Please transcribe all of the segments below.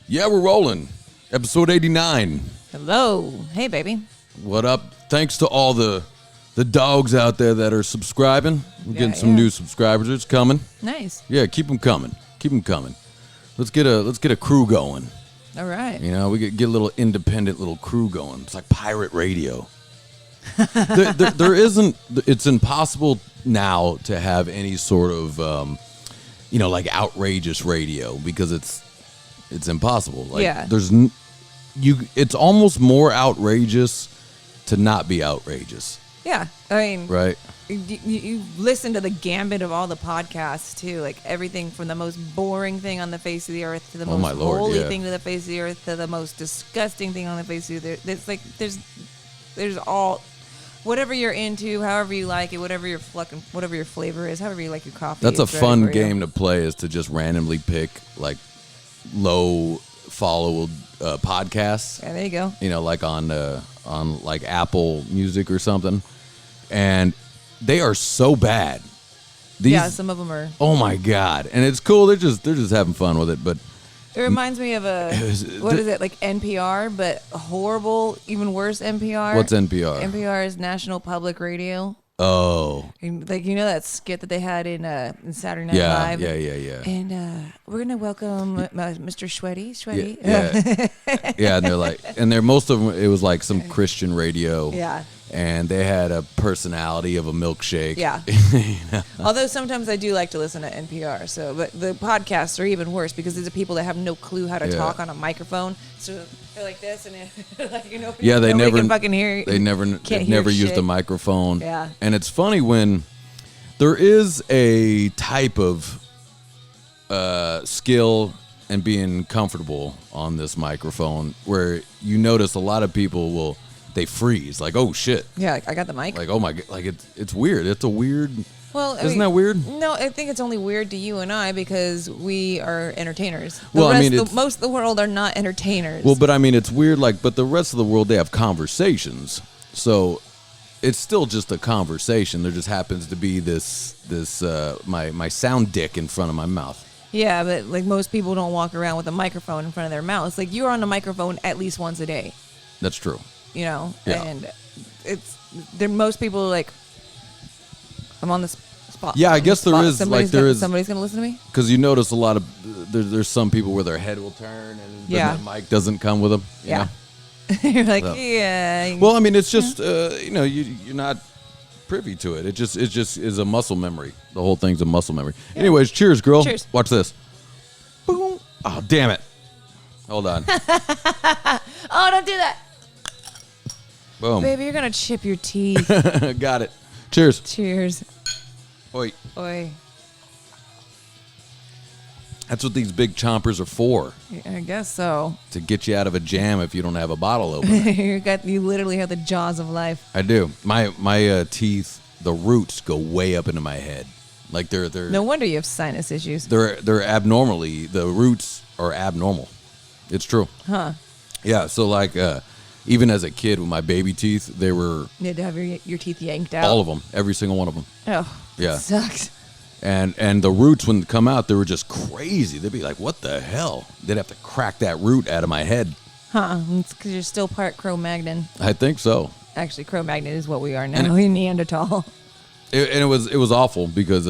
Yeah, we're rolling. Episode 89. Hello. Hey, baby. What up? Thanks to all the dogs out there that are subscribing. We're getting some new subscribers. It's coming. Nice. Yeah, keep them coming. Keep them coming. Let's get a crew going. All right. You know, we get a little independent little crew going. It's like pirate radio. there isn't. It's impossible now to have any sort of, like outrageous radio because it's impossible. Like, yeah. It's almost more outrageous to not be outrageous. Yeah. I mean, right. You listen to the gambit of all the podcasts too, like everything from the most boring thing on the face of the earth to the most holy thing to the face of the earth to the most disgusting thing on the face of the earth. It's like there's all, whatever you're into, however you like it, whatever your flavor is, however you like your coffee. That's a fun game to play, is to just randomly pick like low followed podcasts. Yeah, there you go. You know, like on like Apple Music or something, and they are so bad. Some of them are. Oh my god! And it's cool. They're just having fun with it. But it reminds me of like NPR, but horrible, even worse NPR. What's NPR? NPR is National Public Radio. Oh. And, like, that skit that they had in Saturday Night Live? Yeah. And we're going to welcome Mr. Sweaty. Yeah, and they're like, most of them, it was like some Christian radio. Yeah. And they had a personality of a milkshake. Yeah. Although sometimes I do like to listen to NPR. But the podcasts are even worse because these are people that have no clue how to talk on a microphone. So they're like this, and they never can fucking hear. They've never used a microphone. Yeah. And it's funny when there is a type of skill and being comfortable on this microphone where you notice a lot of people they freeze, like, oh shit. Yeah, like, I got the mic. Like, oh my god, like it's weird. It's a weird. Well, isn't that weird? No, I think it's only weird to you and I because we are entertainers. Most of the world are not entertainers. Well, but I mean, it's weird. Like, but the rest of the world, they have conversations, so it's still just a conversation. There just happens to be this my sound dick in front of my mouth. Yeah, but like most people don't walk around with a microphone in front of their mouths. Like, you're on a microphone at least once a day. That's true. Yeah. And most people are like, I'm on the spot. Yeah, I guess there is. Somebody's going to listen to me? Because you notice a lot of, there's some people where their head will turn and the mic doesn't come with them. You know? You're like, yeah. Well, I mean, it's just, you're not privy to it. It just is a muscle memory. The whole thing's a muscle memory. Yeah. Anyways, cheers, girl. Cheers. Watch this. Boom. Oh, damn it. Hold on. Oh, don't do that. Boom. Baby, you're going to chip your teeth. Got it. Cheers. Cheers. Oi. Oi. That's what these big chompers are for. I guess so. To get you out of a jam if you don't have a bottle open. You literally have the jaws of life. I do. My teeth, the roots go way up into my head. Like they're No wonder you have sinus issues. They're abnormally, the roots are abnormal. It's true. Huh. Yeah, so like even as a kid with my baby teeth, they were... You had to have your teeth yanked out? All of them. Every single one of them. Oh, yeah. Sucks. And the roots, when they come out, they were just crazy. They'd be like, what the hell? They'd have to crack that root out of my head. Huh. It's because you're still part Cro-Magnon. I think so. Actually, Cro-Magnon is what we are now. We're Neanderthal. It was awful because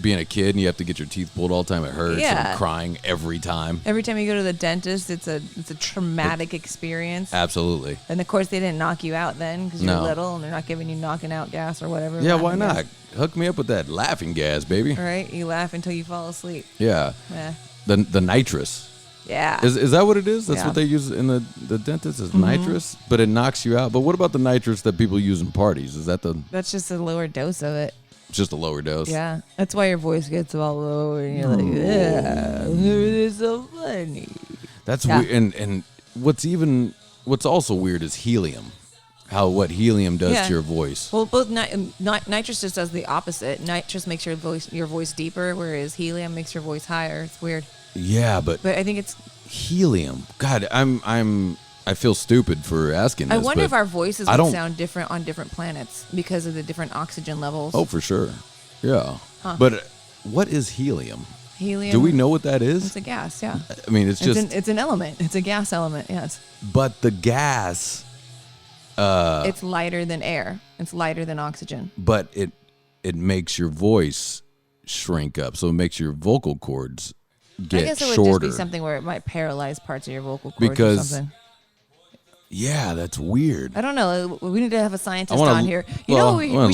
being a kid and you have to get your teeth pulled all the time. It hurts. Yeah. I'm crying every time. Every time you go to the dentist, it's a traumatic experience. Absolutely. And of course, they didn't knock you out then because you're little and they're not giving you knocking out gas or whatever. Yeah, why not? Hook me up with that laughing gas, baby. All right, you laugh until you fall asleep. Yeah. The nitrous. Yeah. Is that what it is? That's what they use in the dentist is nitrous, but it knocks you out. But what about the nitrous that people use in parties? Is that That's just a lower dose of it. It's just a lower dose. Yeah. That's why your voice gets all low and you're like, yeah, it's so funny. That's weird. And what's also weird is helium. What helium does to your voice. Well, both nitrous just does the opposite. Nitrous makes your voice deeper, whereas helium makes your voice higher. It's weird. Yeah, but I think it's helium. God, I feel stupid for asking this. I wonder if our voices would sound different on different planets because of the different oxygen levels. Oh, for sure. Yeah. Huh. But what is helium? Helium. Do we know what that is? It's a gas, yeah. I mean, it's an element. It's a gas element, yes. But the gas... it's lighter than air. It's lighter than oxygen. But it makes your voice shrink up. So it makes your vocal cords get shorter. I guess it would just be something where it might paralyze parts of your vocal cords or something. Yeah, that's weird. I don't know. We need to have a scientist on here. You know, we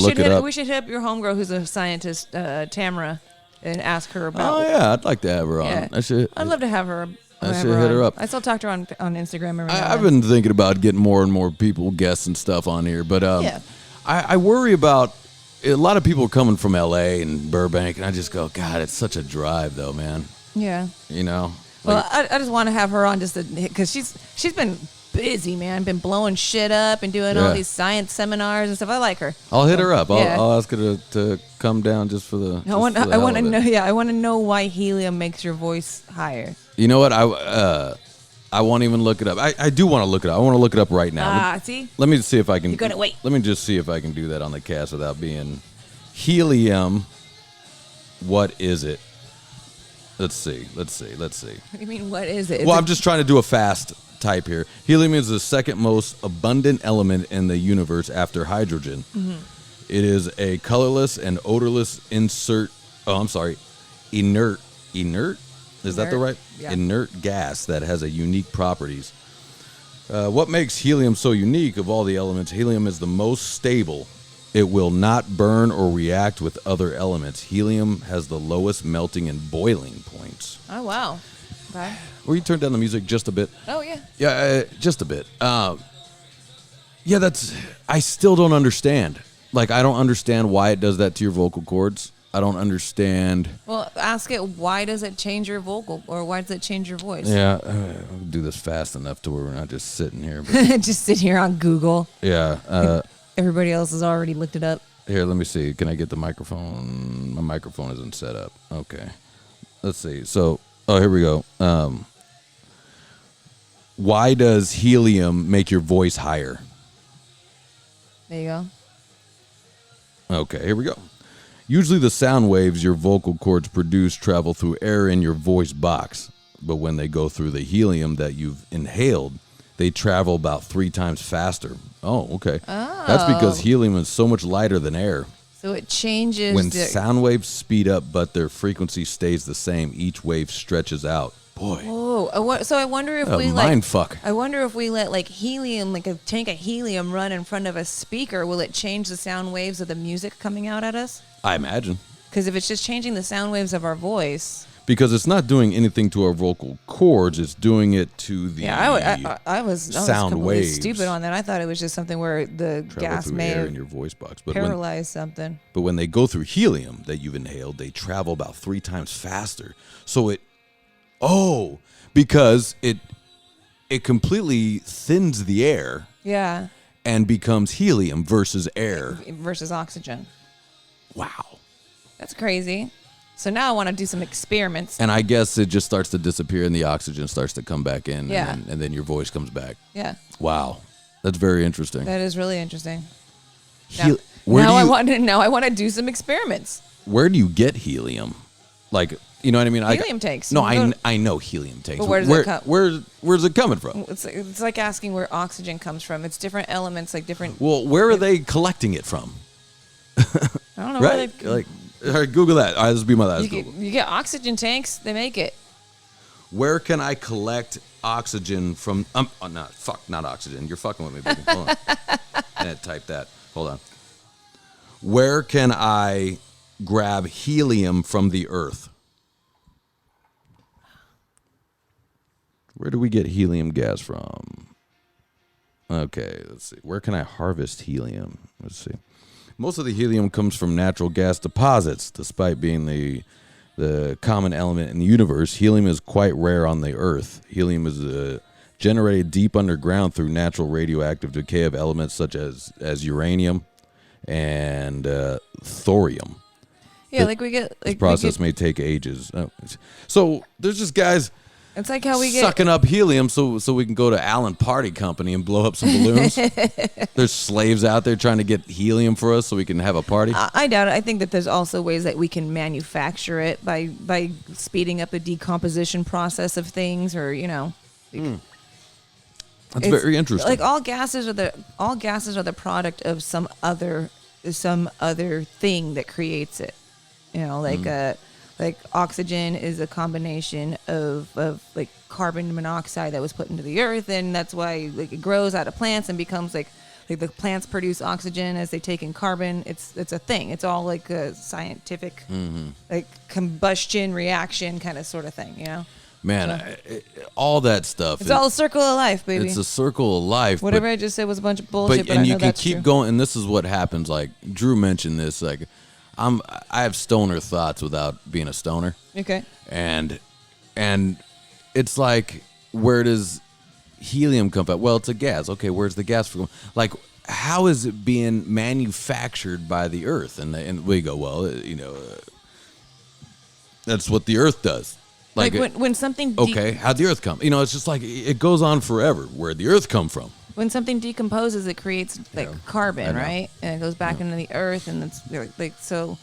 should hit up your homegirl who's a scientist, Tamara, and ask her about. Oh yeah, I'd like to have her on. Yeah. I'd love to have her. I should hit her up. I still talk to her on Instagram. I've been thinking about getting more and more people, guests and stuff on here, but I worry about a lot of people coming from LA and Burbank, and I just go, God, it's such a drive, though, man. Yeah. You know. Well, I just want to have her on just because she's been busy, man. Been blowing shit up and doing all these science seminars and stuff. I like her. I'll hit her up. I'll ask her to come down just for the. I want to know. Yeah, I want to know why helium makes your voice higher. You know what? I won't even look it up. I do want to look it up. I want to look it up right now. See? Let me see if I can. You're gonna wait. Let me just see if I can do that on the cast without being helium. What is it? Let's see. What do you mean, what is it? Well, I'm just trying to do a fast type here. Helium is the second most abundant element in the universe after hydrogen. Mm-hmm. It is a colorless and odorless inert. Is that the right? Yeah. Inert gas that has a unique properties. What makes helium so unique of all the elements? Helium is the most stable. It will not burn or react with other elements. Helium has the lowest melting and boiling points. Oh, wow. Okay. Will you turn down the music just a bit? Oh, yeah. Yeah, just a bit. I still don't understand. Like, I don't understand why it does that to your vocal cords. I don't understand. Well, ask it, why does it change your vocal, or why does it change your voice? Yeah, I'll do this fast enough to where we're not just sitting here. Just sit here on Google. Yeah. Everybody else has already looked it up. Here, let me see. Can I get the microphone? My microphone isn't set up. Okay. Let's see. So, here we go. Why does helium make your voice higher? There you go. Okay, here we go. Usually the sound waves your vocal cords produce travel through air in your voice box, but when they go through the helium that you've inhaled, they travel about 3 times faster. Oh, okay. Oh. That's because helium is so much lighter than air. So it changes. When sound waves speed up, but their frequency stays the same, each wave stretches out. Boy. Oh, so I wonder if mind fuck. I wonder if we let helium, like a tank of helium, run in front of a speaker. Will it change the sound waves of the music coming out at us? I imagine. Because if it's just changing the sound waves of our voice. Because it's not doing anything to our vocal cords, it's doing it to the I was completely waves. Stupid on that. I thought it was just something where the gas may air in your voice box, but paralyze something. But when they go through helium that you've inhaled, they travel about 3 times faster. So because it completely thins the air. Yeah. And becomes helium versus air versus oxygen. Wow. That's crazy. So now I want to do some experiments. And I guess it just starts to disappear and the oxygen starts to come back in. Yeah. And then your voice comes back. Yeah. Wow. That's very interesting. That is really interesting. Now I want to do some experiments. Where do you get helium? Like, you know what I mean? Helium tanks. No, I know helium tanks. But where does it come? Where's it coming from? It's like asking where oxygen comes from. It's different elements, like different. Well, where are they collecting it from? I don't know. Right? All right, Google that. All right, this will be my last Google. You get oxygen tanks. They make it. Where can I collect oxygen from? Not oxygen. You're fucking with me, baby. Hold on. I had to type that. Hold on. Where can I grab helium from the earth? Where do we get helium gas from? Okay, let's see. Where can I harvest helium? Let's see. Most of the helium comes from natural gas deposits. Despite being the common element in the universe, helium is quite rare on the Earth. Helium is generated deep underground through natural radioactive decay of elements such as uranium and thorium. Yeah, we get... This process may take ages. So there's just guys... It's like how we get sucking up helium so we can go to Allen Party Company and blow up some balloons. There's slaves out there trying to get helium for us so we can have a party. I doubt it. I think that there's also ways that we can manufacture it by speeding up the decomposition process of things, or That's very interesting. Like all gases are the product of some other thing that creates it. Like oxygen is a combination of like carbon monoxide that was put into the earth, and that's why like it grows out of plants and becomes like the plants produce oxygen as they take in carbon. It's a thing. It's all like a scientific like combustion reaction kind of sort of thing, Man, all that stuff. It's all a circle of life, baby. It's a circle of life. Whatever I just said was a bunch of bullshit, but I know you can that's keep true. going, and this is what happens. Like Drew mentioned this. Like I have stoner thoughts without being a stoner. Okay. And it's like, where does helium come from? Well, it's a gas. Okay, where's the gas from? Like, how is it being manufactured by the Earth? And we go, well, that's what the Earth does. Like when something okay, how'd the Earth come? It's just like it goes on forever. Where'd the Earth come from? When something decomposes, it creates carbon, right? And it goes back into the earth, and it's like so.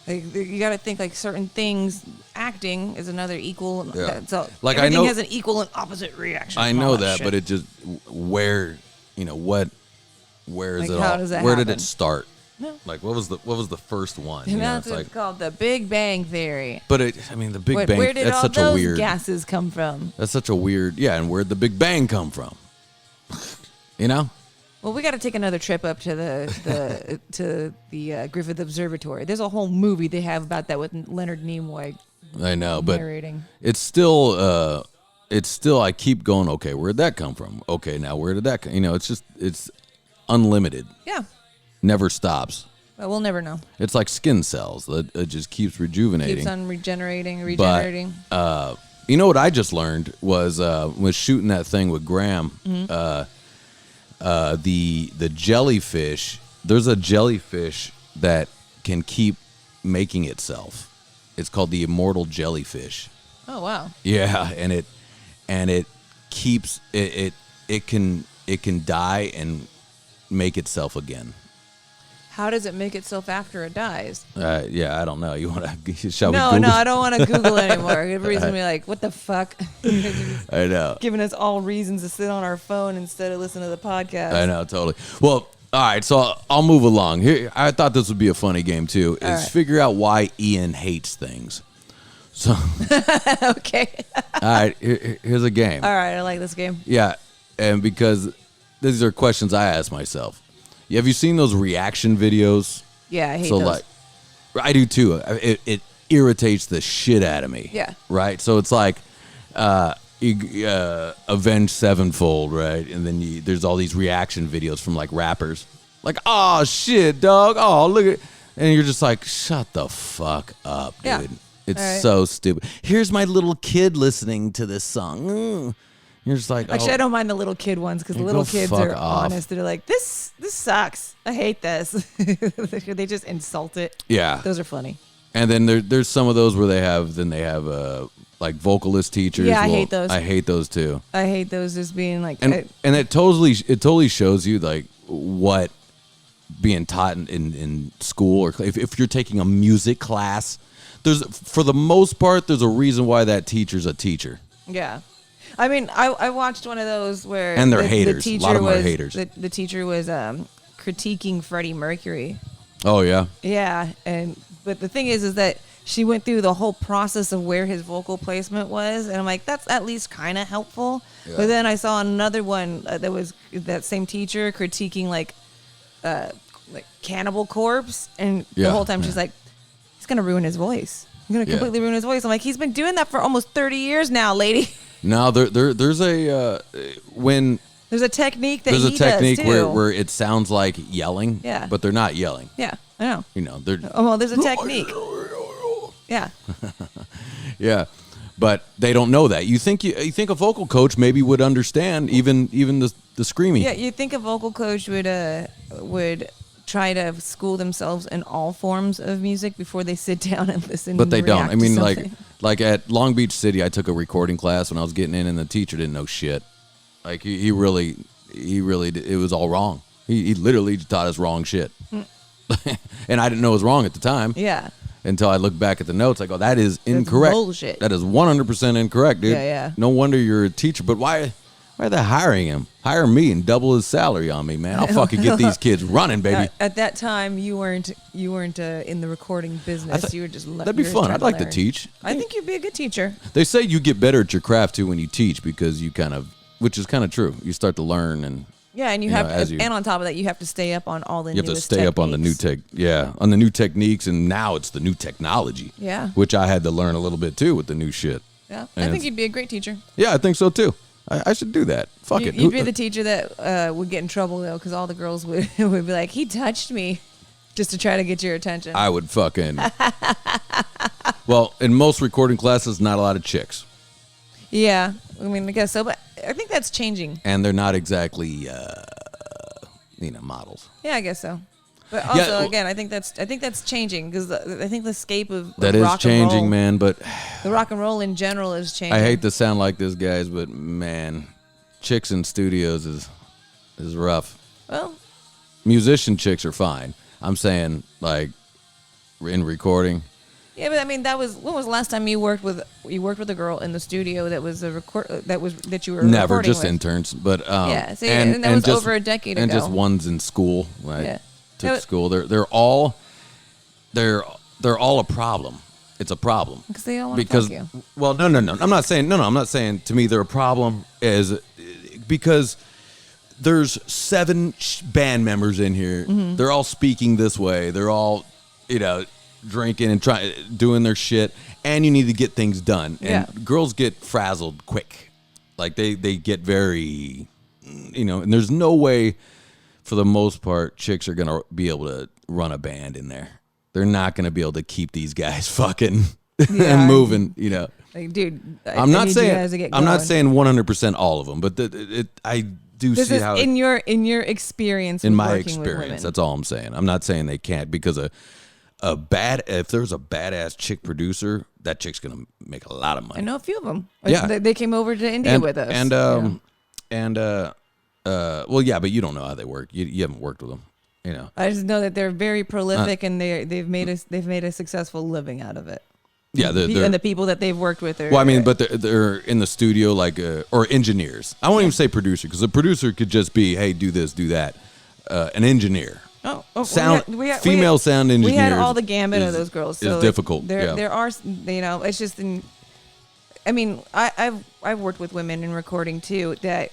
Like, you got to think like certain things. Acting is another equal. Yeah. So like everything I know, has an equal and opposite reaction. I know that, but it just where is like, it how all? does that Where happen? did it start? No. Like what was the first one? And that's what's called the Big Bang Theory. But the Big Bang. Where did that's all such those a weird gases come from? That's such a weird. Yeah, and where'd the Big Bang come from? Well, we got to take another trip up to the Griffith Observatory. There's a whole movie they have about that with Leonard Nimoy. I know, but narrating. It's still. I keep going. Okay, where'd that come from? Okay, now where did that come? It's unlimited. Yeah. Never stops. Well, we'll never know. It's like skin cells. It just keeps rejuvenating. Keeps on regenerating. But, you know what I just learned was shooting that thing with Graham. The jellyfish. There's a jellyfish that can keep making itself. It's called the immortal jellyfish. Oh wow. Yeah, and it keeps it can die and make itself again. How does it make itself after it dies? Yeah, I don't know. You want to? Shall we? No, Google? I don't want to Google anymore. Everybody's gonna be like, "What the fuck?" I know. Giving us all reasons to sit on our phone instead of listening to the podcast. I know, totally. Well, all right. So I'll move along. Here, I thought this would be a funny game too. Is figure out why Ian hates things. So. Okay. All right. Here's a game. All right, I like this game. Yeah, and because these are questions I ask myself. Have you seen those reaction videos? Yeah, I hate those. Like, I do too. It irritates the shit out of me. Yeah. Right. So it's like, Avenged Sevenfold, right? And then there's all these reaction videos from like rappers, like, oh shit, dog. Oh look at, and you're just like, shut the fuck up, dude. Yeah. It's so stupid. Here's my little kid listening to this song. You're just like, actually, I don't mind the little kid ones because the little kids are honest. They're like, this sucks. I hate this. They just insult it. Yeah, those are funny. And then there's some of those where they have like vocalist teachers. Yeah, I hate those. I hate those too. I hate those as being like, and it totally shows you like what being taught in school, or if you're taking a music class, for the most part there's a reason why that teacher's a teacher. Yeah. I mean, I watched one of those where and they're haters. A lot of them are haters. The teacher was critiquing Freddie Mercury. Oh yeah. Yeah, but the thing is that she went through the whole process of where his vocal placement was, and I'm like, that's at least kind of helpful. Yeah. But then I saw another one that was that same teacher critiquing like Cannibal Corpse, and the whole time she's like, he's gonna ruin his voice. He's gonna completely ruin his voice. I'm like, he's been doing that for almost 30 years now, lady. No, there's a there's a technique that there's a technique does too. where it sounds like yelling, but they're not yelling. Yeah, I know. They're there's a technique. Yeah. Yeah, but they don't know that. You think a vocal coach maybe would understand even the screaming. Yeah, you think a vocal coach would try to school themselves in all forms of music before they sit down and listen. But they don't. I mean, something. like at Long Beach City, I took a recording class when I was getting in, and the teacher didn't know shit. Like he really did, it was all wrong. He literally taught us wrong shit, and I didn't know it was wrong at the time. Yeah. Until I look back at the notes, I go, that is incorrect. That's bullshit. That is 100% incorrect, dude. Yeah. No wonder you're a teacher. But why are they hiring him? Hire me and double his salary on me, man. I'll fucking get these kids running, baby. At that time, you weren't in the recording business. You were just that'd be fun. I'd like to teach. I think you'd be a good teacher. They say you get better at your craft too when you teach because you which is kind of true. You start to learn and. Yeah, and and on top of that, you have to stay up on all the You newest have to stay up on the on the new techniques, and now it's the new technology. Yeah. Which I had to learn a little bit too with the new shit. Yeah, I think you'd be a great teacher. Yeah, I think so too. I should do that. Fuck it. You'd be the teacher that would get in trouble though, because all the girls would be like, "He touched me," just to try to get your attention. I would fucking. Well, in most recording classes, not a lot of chicks. Yeah, I mean, I guess so, but I think that's changing. And they're not exactly, models. Yeah, I guess so. But also, again, I think that's changing because I think the scape of that is rock changing, and roll, man. But the rock and roll in general is changing. I hate to sound like this, guys, but man, chicks in studios is rough. Well, musician chicks are fine. I'm saying like in recording. Yeah, but I mean, when was the last time you worked with a girl in the studio that was that you were never, just with? Interns, but yeah, see, and that was just, over a decade ago, and just ones in school. Yeah. Took school. They're all a problem. It's a problem because they all want to fuck you. Well, no. I'm not saying to me they're a problem because there's 7 band members in here. Mm-hmm. They're all speaking this way. They're all, drinking and doing their shit, and you need to get things done. And girls get frazzled quick. Like they get very, and there's no way for the most part chicks are going to be able to run a band in there. They're not going to be able to keep these guys fucking and moving, Like, dude, I'm not saying 100% all of them, but I do this see is how in your experience. In my experience, that's all I'm saying. I'm not saying they can't because if there's a badass chick producer, that chick's gonna make a lot of money. I know a few of them. Yeah, they came over to India with us. Well, yeah, but you don't know how they work. You haven't worked with them. I just know that they're very prolific and they've made a successful living out of it. Yeah, and the people that they've worked with are. Well, I mean, but they're in the studio or engineers. I won't even say producer because a producer could just be, hey, do this, do that. An engineer. Sound female sound engineers. We had all the gambit of those girls. So it's difficult. There are, it's just. I've worked with women in recording too that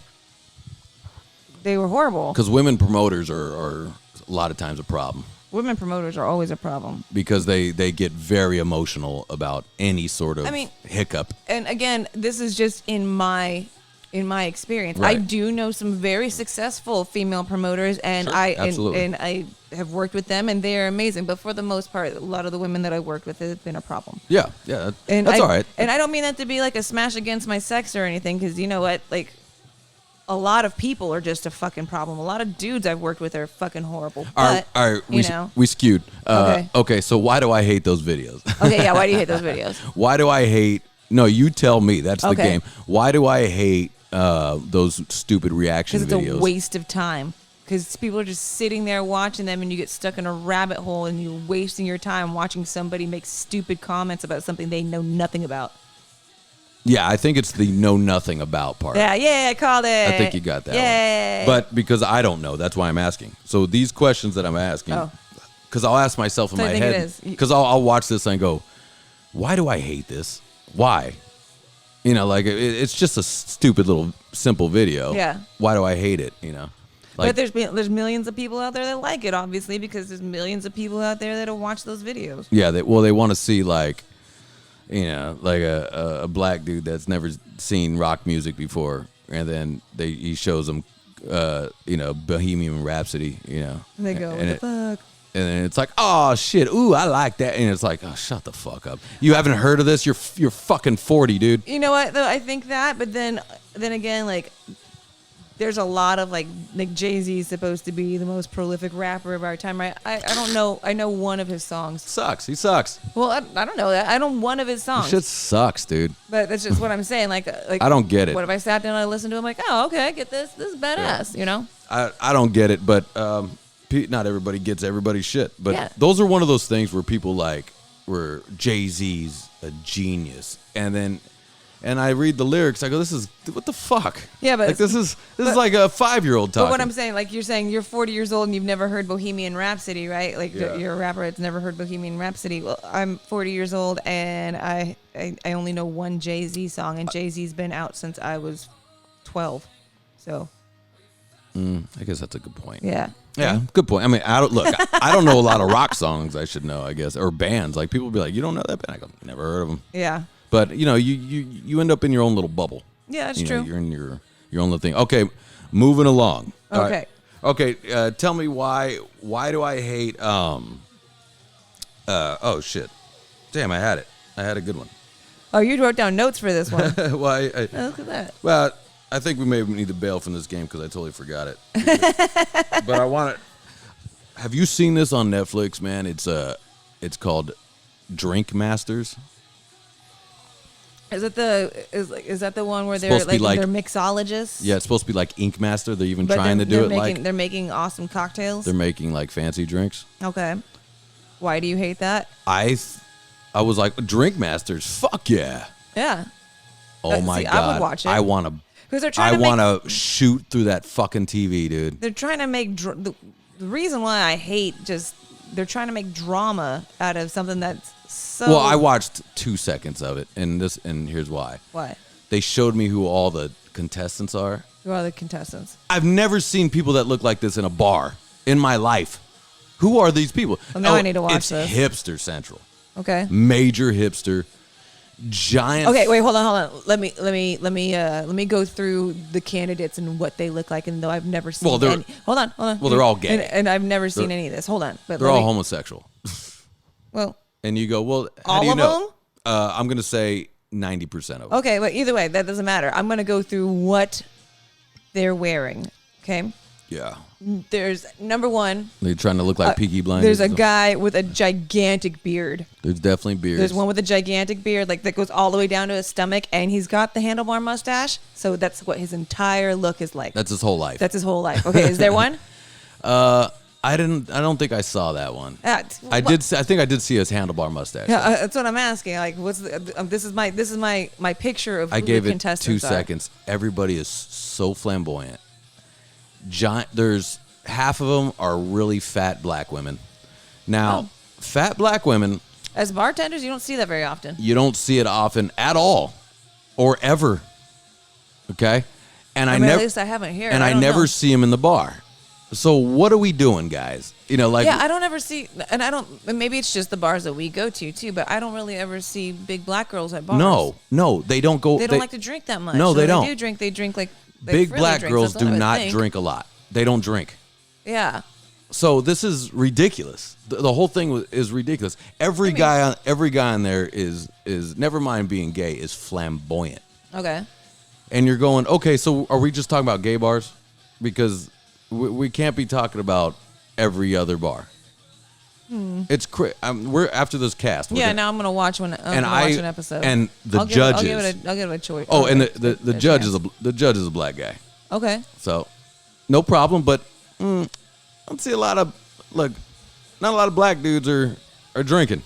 they were horrible. Because women promoters are a lot of times a problem. Women promoters are always a problem because they get very emotional about any sort of hiccup. And again, this is just in my experience. Right. I do know some very successful female promoters, and sure, and I have worked with them, and they are amazing. But for the most part, a lot of the women that I worked with have been a problem. Yeah, that's all right. And I don't mean that to be like a smash against my sex or anything, because you know what, like. A lot of people are just a fucking problem. A lot of dudes I've worked with are fucking horrible. But, all right, we skewed. Okay, so why do I hate those videos? Okay, yeah, why do you hate those videos? Why do I hate... No, you tell me. That's the game. Why do I hate those stupid reaction videos? Because it's a waste of time. Because people are just sitting there watching them and you get stuck in a rabbit hole and you're wasting your time watching somebody make stupid comments about something they know nothing about. Yeah, I think it's the know nothing about part. Yeah, I called it. I think you got that one. But because I don't know, that's why I'm asking. So these questions that I'm asking, because I'll ask myself in my head, because I'll watch this and go, why do I hate this? Why? It's just a stupid little simple video. Yeah. Why do I hate it? But there's millions of people out there that like it, obviously, because there's millions of people out there that'll watch those videos. Yeah, they want to see like a black dude that's never seen rock music before, and then he shows them, Bohemian Rhapsody, And they go, what the fuck? And then it's like, oh shit, ooh, I like that, and it's like, oh, shut the fuck up. You haven't heard of this? You're fucking 40, dude. You know what? Though I think that, but then again, like, there's a lot of like Jay-Z is supposed to be the most prolific rapper of our time, right? I don't know. I know one of his songs. Sucks. He sucks. Well, I don't know that. I know one of his songs. Shit sucks, dude. But that's just what I'm saying. Like I don't get it. What if I sat down and I listened to him? Like, oh, okay, I get this. This is badass. You know. I don't get it, but not everybody gets everybody's shit. But those are one of those things where people like where Jay-Z's a genius, and I read the lyrics. I go, "This is what the fuck." Yeah, but like this is like a 5-year-old talking. But what I'm saying, like you're saying, you're 40 years old and you've never heard Bohemian Rhapsody, right? Like you're a rapper that's never heard Bohemian Rhapsody. Well, I'm 40 years old and I only know one Jay-Z song, and Jay-Z's been out since I was 12. So. I guess that's a good point. Yeah. Yeah, good point. I mean, I don't know a lot of rock songs. I should know, I guess, or bands. Like people be like, "You don't know that band?" I go, "Never heard of them." Yeah. But you end up in your own little bubble. Yeah, that's true. You're in your own little thing. Okay, moving along. Okay. Okay. Tell me why do I hate? Oh shit! Damn, I had it. I had a good one. Oh, you wrote down notes for this one. Why? Look at that. Well, I think we may need to bail from this game because I totally forgot it. But I want to. Have you seen this on Netflix, man? It's called Drink Masters. Is that the one where they're they're mixologists? Yeah, it's supposed to be like Ink Master. They're even trying to do it they're making awesome cocktails. They're making like fancy drinks. Okay. Why do you hate that? I was like, Drink Masters, fuck yeah. Yeah. Oh my God. I would watch it. I want to shoot through that fucking TV, dude. They're trying to make the reason why I hate they're trying to make drama out of something that's so. Well, I watched 2 seconds of it, and here's why. Why? They showed me who all the contestants are. Who are the contestants? I've never seen people that look like this in a bar in my life. Who are these people? Well, now I need to watch this. It's hipster central. Okay. Major hipster. Giant. Okay, wait, hold on. Let me go through the candidates and what they look like, and though I've never seen. Any. Hold on. Well, they're all gay, and I've never seen any of this. Hold on, but they're all homosexual. Well, and you go, well, how all do you of know? them? I'm gonna say 90% of them. Okay, but either way, that doesn't matter. I'm gonna go through what they're wearing. Okay. Yeah. There's number one. They're trying to look like Peaky Blinders. There's a guy with a gigantic beard. There's definitely beards. There's one with a gigantic beard, like that goes all the way down to his stomach, and he's got the handlebar mustache. So that's what his entire look is like. That's his whole life. That's his whole life. Okay, is there one? I don't think I saw that one. I think I did see his handlebar mustache. Yeah, that's what I'm asking. Like, what's this is my picture of who I gave the it contestants 2 seconds. Everybody is so flamboyant. There's half of them are really fat black women. Now, fat black women. As bartenders, you don't see that very often. You don't see it often at all, or ever. Okay, and at least I haven't here. And I never see them in the bar. So what are we doing, guys? I don't ever see, and I don't. Maybe it's just the bars that we go to too, but I don't really ever see big black girls at bars. No, they don't go. They don't like to drink that much. No, they don't. They do drink. They drink like big black girls do not drink a lot. They don't drink. Yeah. So this is ridiculous. The whole thing is ridiculous. Every guy on there is never mind being gay, is flamboyant. Okay. And you're going, okay, so are we just talking about gay bars? Because we can't be talking about every other bar. It's we're after this cast. Now I'm gonna watch watch an episode. And the judges. I'll give it a choice. Oh, and the judge is a black guy. Okay. So, no problem. But I don't see not a lot of black dudes are drinking.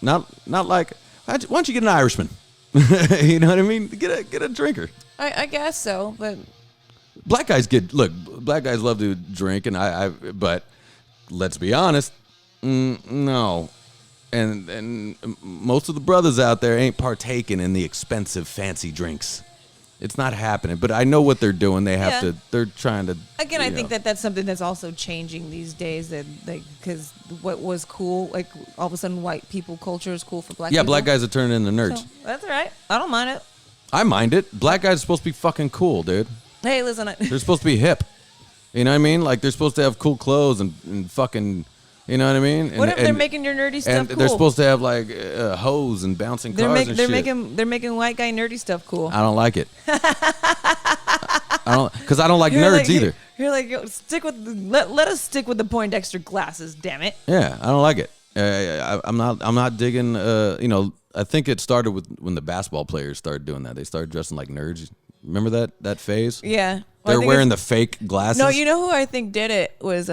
Not like. Why don't you get an Irishman? You know what I mean? Get a drinker. I guess so, but black guys black guys love to drink, and but let's be honest, no, and most of the brothers out there ain't partaking in the expensive fancy drinks. It's not happening, but I know what they're doing. They're trying to. Again, I think that's something that's also changing these days. That because what was cool, like all of a sudden, white people culture is cool for black people. Yeah, black guys are turning into nerds. So, that's all right. I don't mind it. I mind it. Black guys are supposed to be fucking cool, dude. Hey, listen. They're supposed to be hip. You know what I mean? Like they're supposed to have cool clothes and fucking. You know what I mean? What if they're making your nerdy stuff and cool? They're supposed to have like hoes and bouncing cars and shit. They're making white guy nerdy stuff cool. I don't like it. I because I don't like nerds either. You're like, yo, let us stick with the Poindexter glasses, damn it. Yeah, I don't like it. I'm not digging. I think it started with when the basketball players started doing that. They started dressing like nerds. Remember that phase? Yeah, they're wearing the fake glasses. No, you know who I think did it was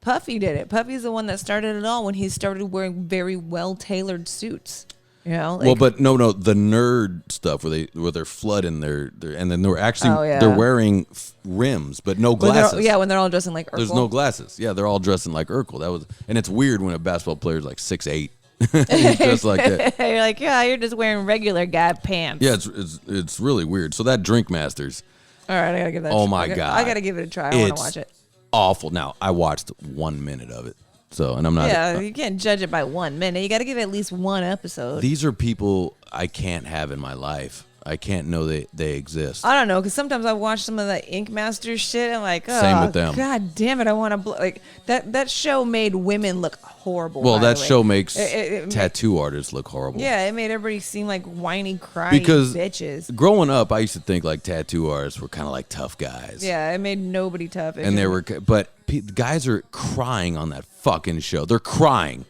Puffy did it. Puffy's the one that started it all when he started wearing very well tailored suits. You know, well, but no, the nerd stuff where they're flooding their and then they're actually they're wearing rims but no glasses. When they're all dressing like Urkel. There's no glasses. Yeah, they're all dressing like Urkel. And it's weird when a basketball player's like 6'8". He's just like that. You're like, yeah, you're just wearing regular guy pants. Yeah, it's really weird. So that Drink Masters. All right, I gotta give that. Oh my god, I gotta give it a try. I want to watch it. Awful. Now I watched 1 minute of it. So, and I'm not. Yeah, you can't judge it by 1 minute. You got to give it at least one episode. These are people I can't have in my life. I can't know they exist. I don't know, because sometimes I watch some of the Ink Master shit. I'm like, oh, same with them. God damn it, I want to like that. That show made women look horrible. Well, that show makes tattoo artists look horrible. Yeah, it made everybody seem like whiny, crying bitches. Growing up, I used to think like tattoo artists were kind of like tough guys. Yeah, it made nobody tough. But guys are crying on that fucking show. They're crying.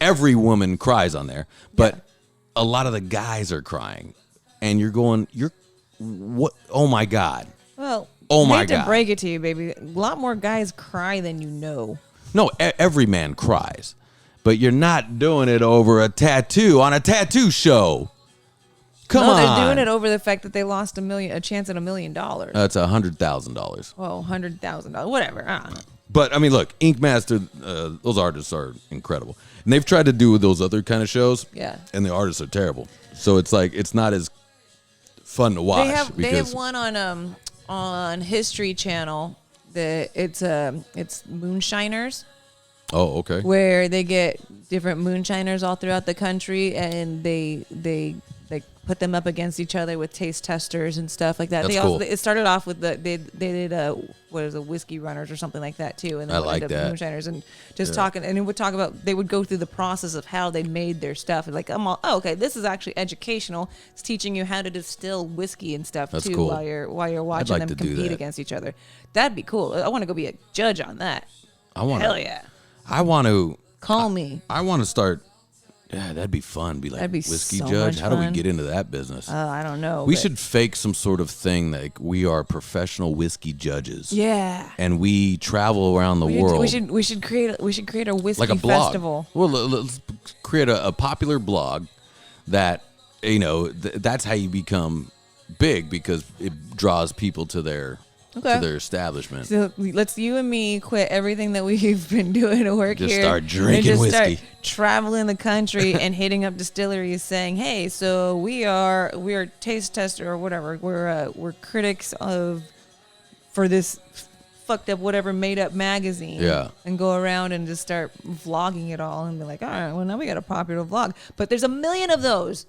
Every woman cries on there, but a lot of the guys are crying. And you're going, what? Oh my God. Well, oh my God. I hate to God. break it to you, baby. A lot more guys cry than you know. No, every man cries, but you're not doing it over a tattoo on a tattoo show. Come on. They're doing it over the fact that they lost a chance at $1 million. That's $100,000. Oh, $100,000. Whatever. I don't know. But I mean, look, Ink Master, those artists are incredible, and they've tried to do those other kind of shows. Yeah. And the artists are terrible. So it's like it's not as fun to watch. They have one on History Channel. It's moonshiners. Oh, okay. Where they get different moonshiners all throughout the country, and they put them up against each other with taste testers and stuff like that. That's cool. It started off with they did whiskey runners or something like that too, and then I like that moonshiners and just talking, and it would talk about they would go through the process of how they made their stuff, and like okay, this is actually educational. It's teaching you how to distill whiskey and stuff. That's too cool. while you're watching them compete against each other. That'd be cool. I want to go be a judge on that. Hell yeah. I want to call me. I want to start. Yeah, that'd be fun. Be like that'd be whiskey so judge. How do we fun. get into that business? I don't know. We should fake some sort of thing like we are professional whiskey judges. Yeah. And we travel around the world. We should create a whiskey like a blog. festival. Well, let's create a popular blog that that's how you become big, because it draws people to their establishment. So let's you and me quit everything that we've been doing to work just here. Start drinking whiskey. Start traveling the country and hitting up distilleries, saying, "Hey, so we are taste tester or whatever. We're critics for this fucked up whatever made up magazine." Yeah. And go around and just start vlogging it all and be like, "All right, well now we got a popular vlog." But there's 1 million of those.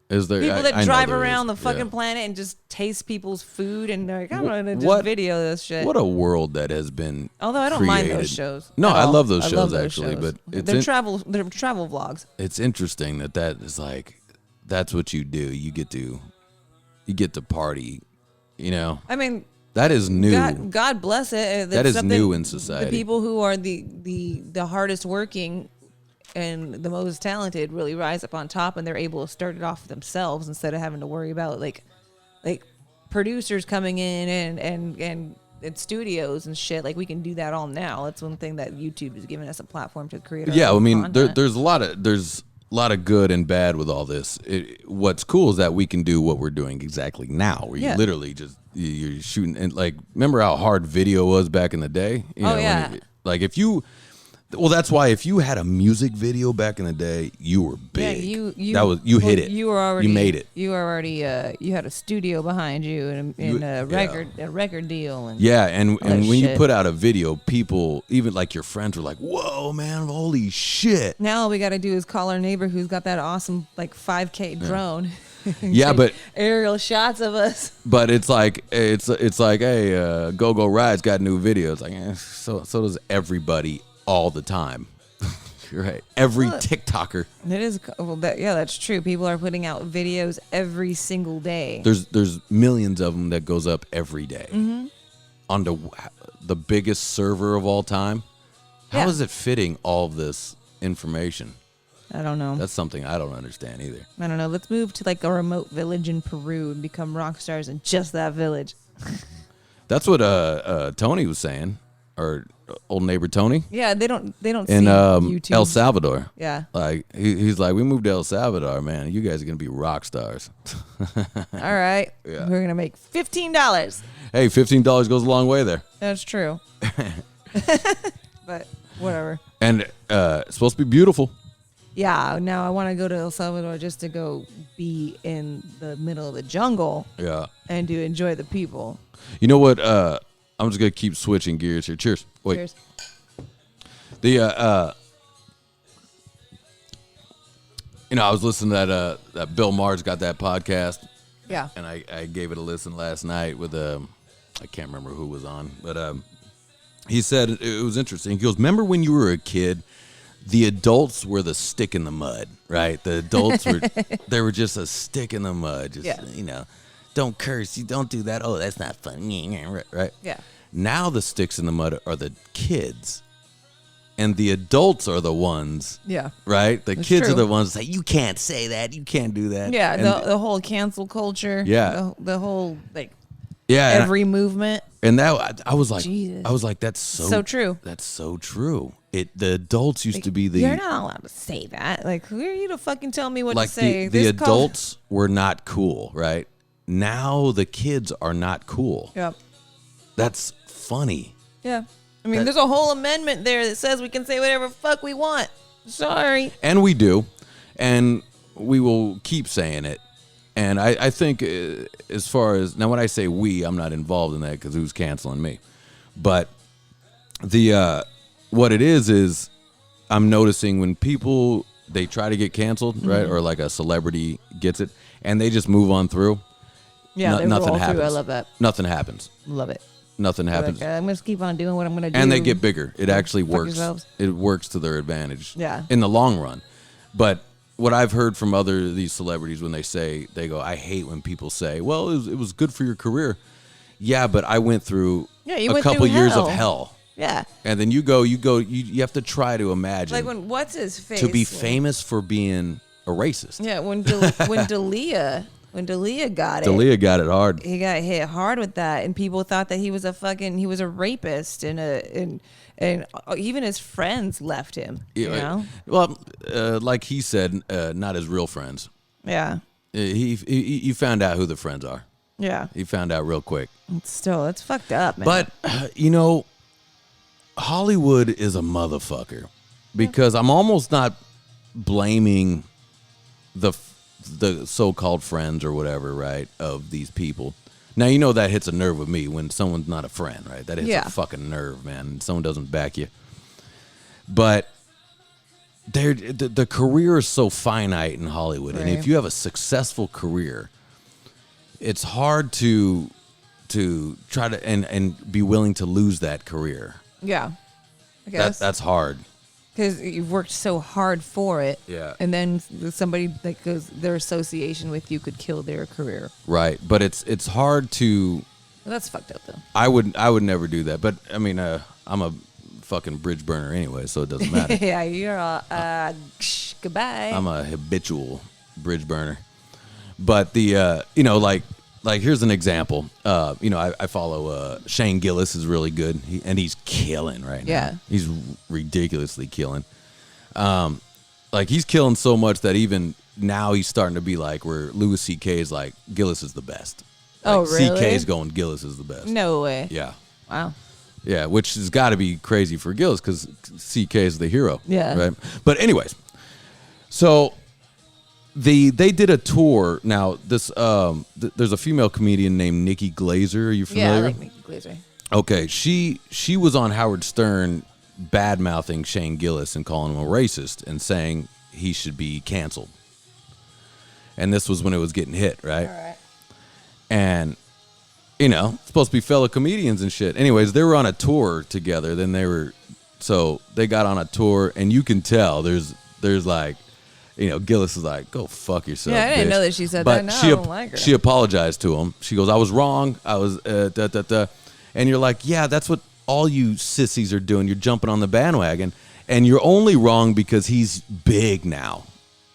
Is there people that drive around the fucking planet and just taste people's food, and they're like, I'm gonna just video this shit. What a world that has been. Although I don't mind those shows. No, I love those shows actually, but they're travel vlogs. It's interesting that is like that's what you do. You get to party, I mean, that is new. God bless it. That is new in society. The people who are the hardest working and the most talented really rise up on top, and they're able to start it off themselves instead of having to worry about like producers coming in and studios and shit. Like, we can do that all now. That's one thing that YouTube has given us a platform to create. Yeah, I mean, there's a lot of good and bad with all this. What's cool is that we can do what we're doing exactly now, where you literally just you're shooting. And like, remember how hard video was back in the day? Well, that's why if you had a music video back in the day, you were big. Yeah, you hit it. You were already. You made it. You were already. You had a studio behind you and a record deal. And and when you put out a video, people, even like your friends, were like, "Whoa, man! Holy shit!" Now all we got to do is call our neighbor who's got that awesome like 5K drone. Yeah, but aerial shots of us. But it's like hey, Go Ride's got new videos. Like, so does everybody. All the time. Right. Every TikToker. It is. Well, that's true. People are putting out videos every single day. There's millions of them that goes up every day onto the biggest server of all time. How is it fitting all of this information? I don't know. That's something I don't understand either. I don't know. Let's move to like a remote village in Peru and become rock stars in just that village. That's what Tony was saying, or old neighbor Tony. Yeah, they don't in see YouTube. El Salvador. Yeah, like he's like, we moved to El Salvador, man. You guys are gonna be rock stars. All right, we're gonna make $15. Hey, $15 goes a long way there. That's true. But whatever. And it's supposed to be beautiful. Yeah, now I want to go to El Salvador just to go be in the middle of the jungle. Yeah. And to enjoy the people. You know what? I'm just gonna keep switching gears here. Cheers. Wait. Cheers. The I was listening to that Bill Maher's got that podcast. Yeah. And I gave it a listen last night with I can't remember who was on, but he said it was interesting. He goes, "Remember when you were a kid? The adults were the stick in the mud, right? The adults they were just a stick in the mud. Just don't curse, you don't do that. Oh, that's not funny, right? Yeah. Now the sticks in the mud are the kids, and the adults are the ones. Yeah. Right. The That's kids true. are the ones that say, you can't say that, you can't do that. Yeah. And The whole cancel culture. Yeah. The whole yeah, every movement. And that I was like, Jesus. that's So true. That's so true. The adults used to be the. You're not allowed to say that. Like, who are you to fucking tell me what like to say? the adults were not cool, right? Now the kids are not cool. Yep. That's funny. Yeah. I mean, there's a whole amendment there that says we can say whatever fuck we want. Sorry. And we do. And we will keep saying it. And I think as far as, now when I say we, I'm not involved in that because who's canceling me? But what it is I'm noticing when people, they try to get canceled, right? Or like a celebrity gets it and they just move on through. Yeah, Nothing roll happens. Through. I love that. Nothing happens. Love it. Nothing happens. Like, I'm going to keep on doing what I'm going to do. And they get bigger. It actually Fuck works. yourselves. It works to their advantage. Yeah. In the long run. But what I've heard from these celebrities when they go, I hate when people say, well, it was good for your career. Yeah, but I went through a couple years of hell. Yeah. And then you have to try to imagine. Like when, what's his face? To be famous for being a racist. Yeah, when D'Elia got it. D'Elia got it hard. He got hit hard with that, and people thought that he was a rapist, and even his friends left him. You know? Well, like he said, not his real friends. Yeah. He found out who the friends are. Yeah. He found out real quick. It's fucked up, man. But Hollywood is a motherfucker because I'm almost not blaming the so-called friends or whatever, right, of these people. Now, that hits a nerve with me when someone's not a friend, right? That hits a fucking nerve, man. Someone doesn't back you. But the career is so finite in Hollywood. Right. And if you have a successful career, it's hard to try to and be willing to lose that career. Yeah. I guess. That's hard. Because you've worked so hard for it. Yeah. And then somebody that goes, their association with you could kill their career. Right. But it's hard to. Well, that's fucked up, though. I would never do that. But, I mean, I'm a fucking bridge burner anyway, so it doesn't matter. Yeah, you're goodbye. I'm a habitual bridge burner. But like here's an example. I follow Shane Gillis is really good, and he's killing right now. Yeah, he's ridiculously killing. Like he's killing so much that even now he's starting to be like where Louis C.K. is like Gillis is the best. Oh, really? C.K.'s going Gillis is the best. No way. Yeah. Wow. Yeah, which has got to be crazy for Gillis because C.K. is the hero. Yeah. Right. But anyways, so. They did a tour. Now this there's a female comedian named Nikki Glazer. Are you familiar? Yeah, I like Nikki Glazer. Okay, she was on Howard Stern bad mouthing Shane Gillis and calling him a racist and saying he should be canceled. And this was when it was getting hit, right? All right. And supposed to be fellow comedians and shit. Anyways, they were on a tour together. Then they were So they got on a tour, and you can tell there's like, Gillis is like, go fuck yourself. Yeah, I didn't bitch. know that she said but that. No, she, I don't like her. She apologized to him. She goes, I was wrong. I was And you're like, yeah, that's what all you sissies are doing. You're jumping on the bandwagon, and you're only wrong because he's big now,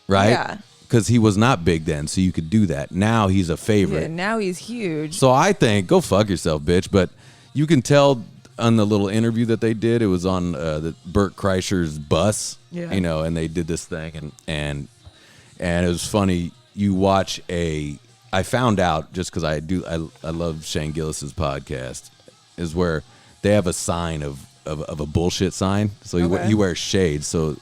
right? Yeah. Because he was not big then, so you could do that. Now he's a favorite. Yeah, now he's huge. So I think, go fuck yourself, bitch. But you can tell on the little interview that they did, it was on the Burt Kreischer's bus, and they did this thing, and it was funny. You watch I found out just because I love Shane Gillis's podcast, is where they have a sign of a bullshit sign. So he wears shades. So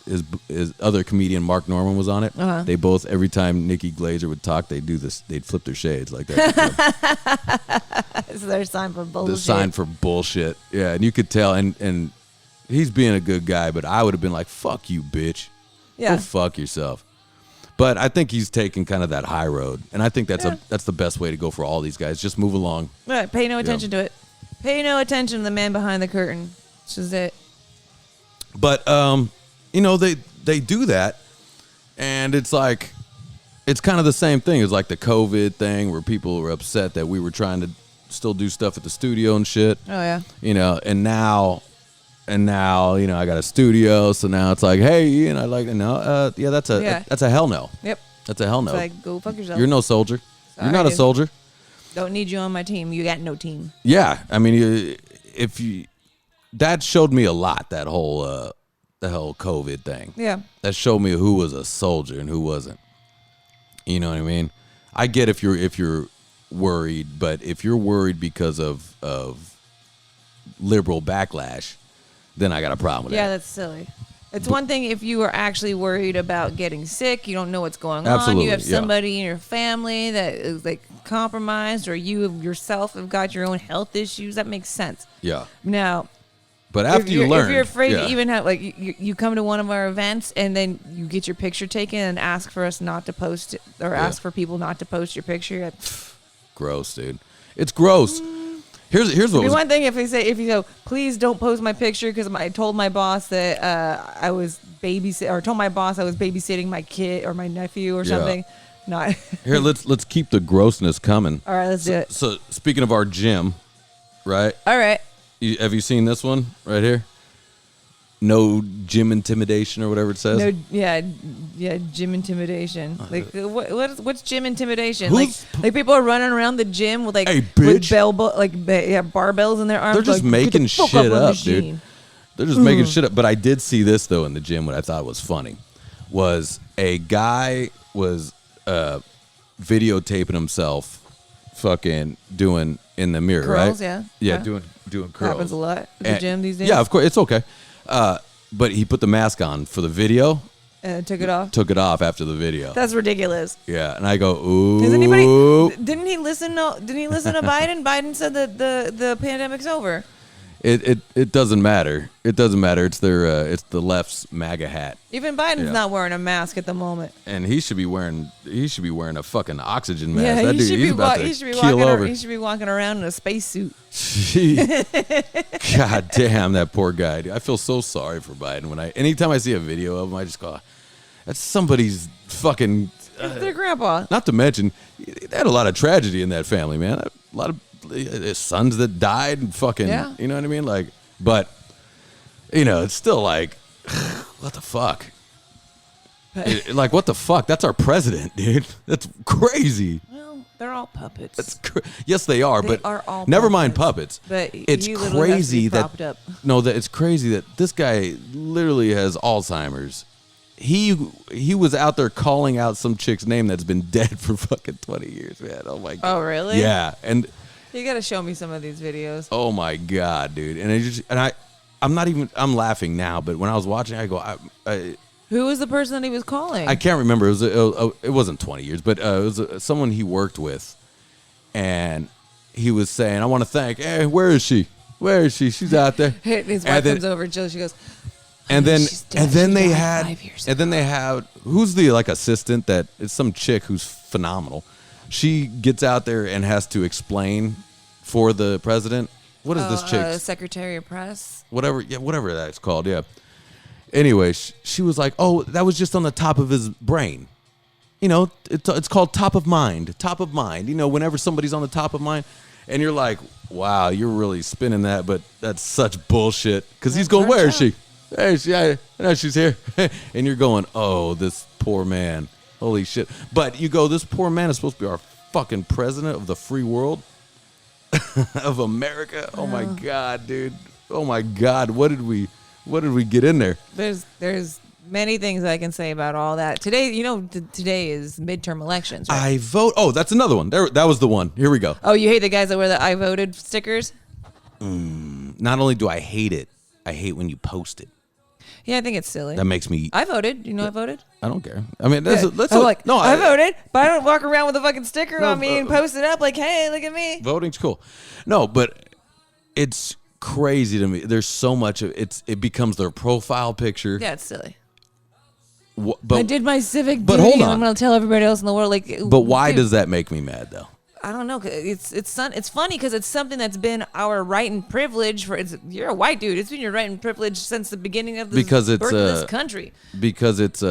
his other comedian Mark Norman was on it. Uh-huh. They both, every time Nikki Glazer would talk, they'd do this. They'd flip their shades like that. It's their sign for bullshit. The sign for bullshit. Yeah, and you could tell. And he's being a good guy, but I would have been like, "Fuck you, bitch. Yeah, go fuck yourself." But I think he's taking kind of that high road, and I think that's the best way to go for all these guys. Just move along. Right, pay no attention to it. Pay no attention to the man behind the curtain. This is it. But they do that, and it's like, it's kind of the same thing. It's like the COVID thing where people were upset that we were trying to still do stuff at the studio and shit. Oh yeah. And now I got a studio, so now it's like, hey, that's a hell no. Yep. That's a hell no. It's like, go fuck yourself. You're no soldier. Sorry, you're not a soldier. Don't need you on my team. You got no team. Yeah, I mean, that showed me a lot. That whole COVID thing. Yeah. That showed me who was a soldier and who wasn't. You know what I mean? I get if you're worried, but if you're worried because of liberal backlash, then I got a problem with that. Yeah, that's silly. It's one thing if you are actually worried about getting sick, you don't know what's going Absolutely, on, you have somebody in your family that is like compromised, or you yourself have got your own health issues, that makes sense. Yeah. Now, but after you learn, if you're afraid to even have, like, you come to one of our events and then you get your picture taken and ask for us not to post it, or ask for people not to post your picture. Gross, dude. It's gross. Here's what was one thing if you go, please don't post my picture because I told my boss that I was told my boss I was babysitting my kid or my nephew or something. Not here. Let's keep the grossness coming. All right, let's do it. So speaking of our gym, right? All right. Have you seen this one right here? No gym intimidation or whatever it says. No, gym intimidation. Like what's gym intimidation? Like people are running around the gym with with barbells in their arms. They're just making shit up, dude. They're just making shit up. But I did see this though in the gym. What I thought was funny was a guy was videotaping himself, fucking doing in the mirror, curls, right? Yeah, doing curls. Happens a lot at the gym these days. Yeah, of course, it's okay. But he put the mask on for the video. And took it off? Took it off after the video. That's ridiculous. Yeah, and I go, ooh. Didn't he listen to Biden? Biden said that the pandemic's over. It doesn't matter. It doesn't matter. It's the left's MAGA hat. Even Biden's not wearing a mask at the moment. And he should be wearing a fucking oxygen mask. Yeah, that dude, he's about to keel over. He should be walking around in a spacesuit. God damn, that poor guy. I feel so sorry for Biden. Anytime I see a video of him, I just go, that's somebody's fucking. It's their grandpa. Not to mention, they had a lot of tragedy in that family, man. A lot of sons that died and fucking, you know what I mean? Like, but, it's still like, what the fuck? Like, what the fuck? That's our president, dude. That's crazy. Well, they're all puppets. Yes, they are, but are all never mind puppets. But it's crazy that it's crazy that this guy literally has Alzheimer's. He was out there calling out some chick's name that's been dead for fucking 20 years, man. Oh my god. Oh really? Yeah, and you got to show me some of these videos. Oh my god, dude. I'm laughing now, but when I was watching, I go, who was the person that he was calling? I can't remember. It wasn't 20 years, but it was someone he worked with, and he was saying, "I want to thank. Hey, where is she? Where is she? She's out there." His wife comes over, Jill. She goes, and then they had who's the assistant that is some chick who's phenomenal. She gets out there and has to explain for the president, What is this chick? Secretary of Press. Whatever that's called. Yeah. Anyway, she was like, "Oh, that was just on the top of his brain." You know, it's called top of mind. Top of mind. You know, whenever somebody's on the top of mind, and you're like, "Wow, you're really spinning that," but that's such bullshit. Because he's going, "Where is she? Hey, I know she's here," and you're going, "Oh, this poor man. Holy shit!" But you go, "This poor man is supposed to be our fucking president of the free world." Of America. Oh my God, dude. Oh my God. What did we get in there? There's many things I can say about all that. Today, today is midterm elections, right? I vote. Oh, that's another one. That was the one. Here we go. Oh, you hate the guys that wear the I voted stickers? Not only do I hate it, I hate when you post it. Yeah, I think it's silly. That makes me. I voted. You know I voted? I don't care. I mean, I voted, but I don't walk around with a fucking sticker on me and post it up like, "Hey, look at me." Voting's cool. No, but it's crazy to me. There's so much of it. It becomes their profile picture. Yeah, it's silly. But I did my civic duty. But hold on. I'm gonna tell everybody else in the world. But why does that make me mad though? I don't know. It's funny because it's something that's been our right and privilege you're a white dude. It's been your right and privilege since the beginning of this birth of this country. Because it's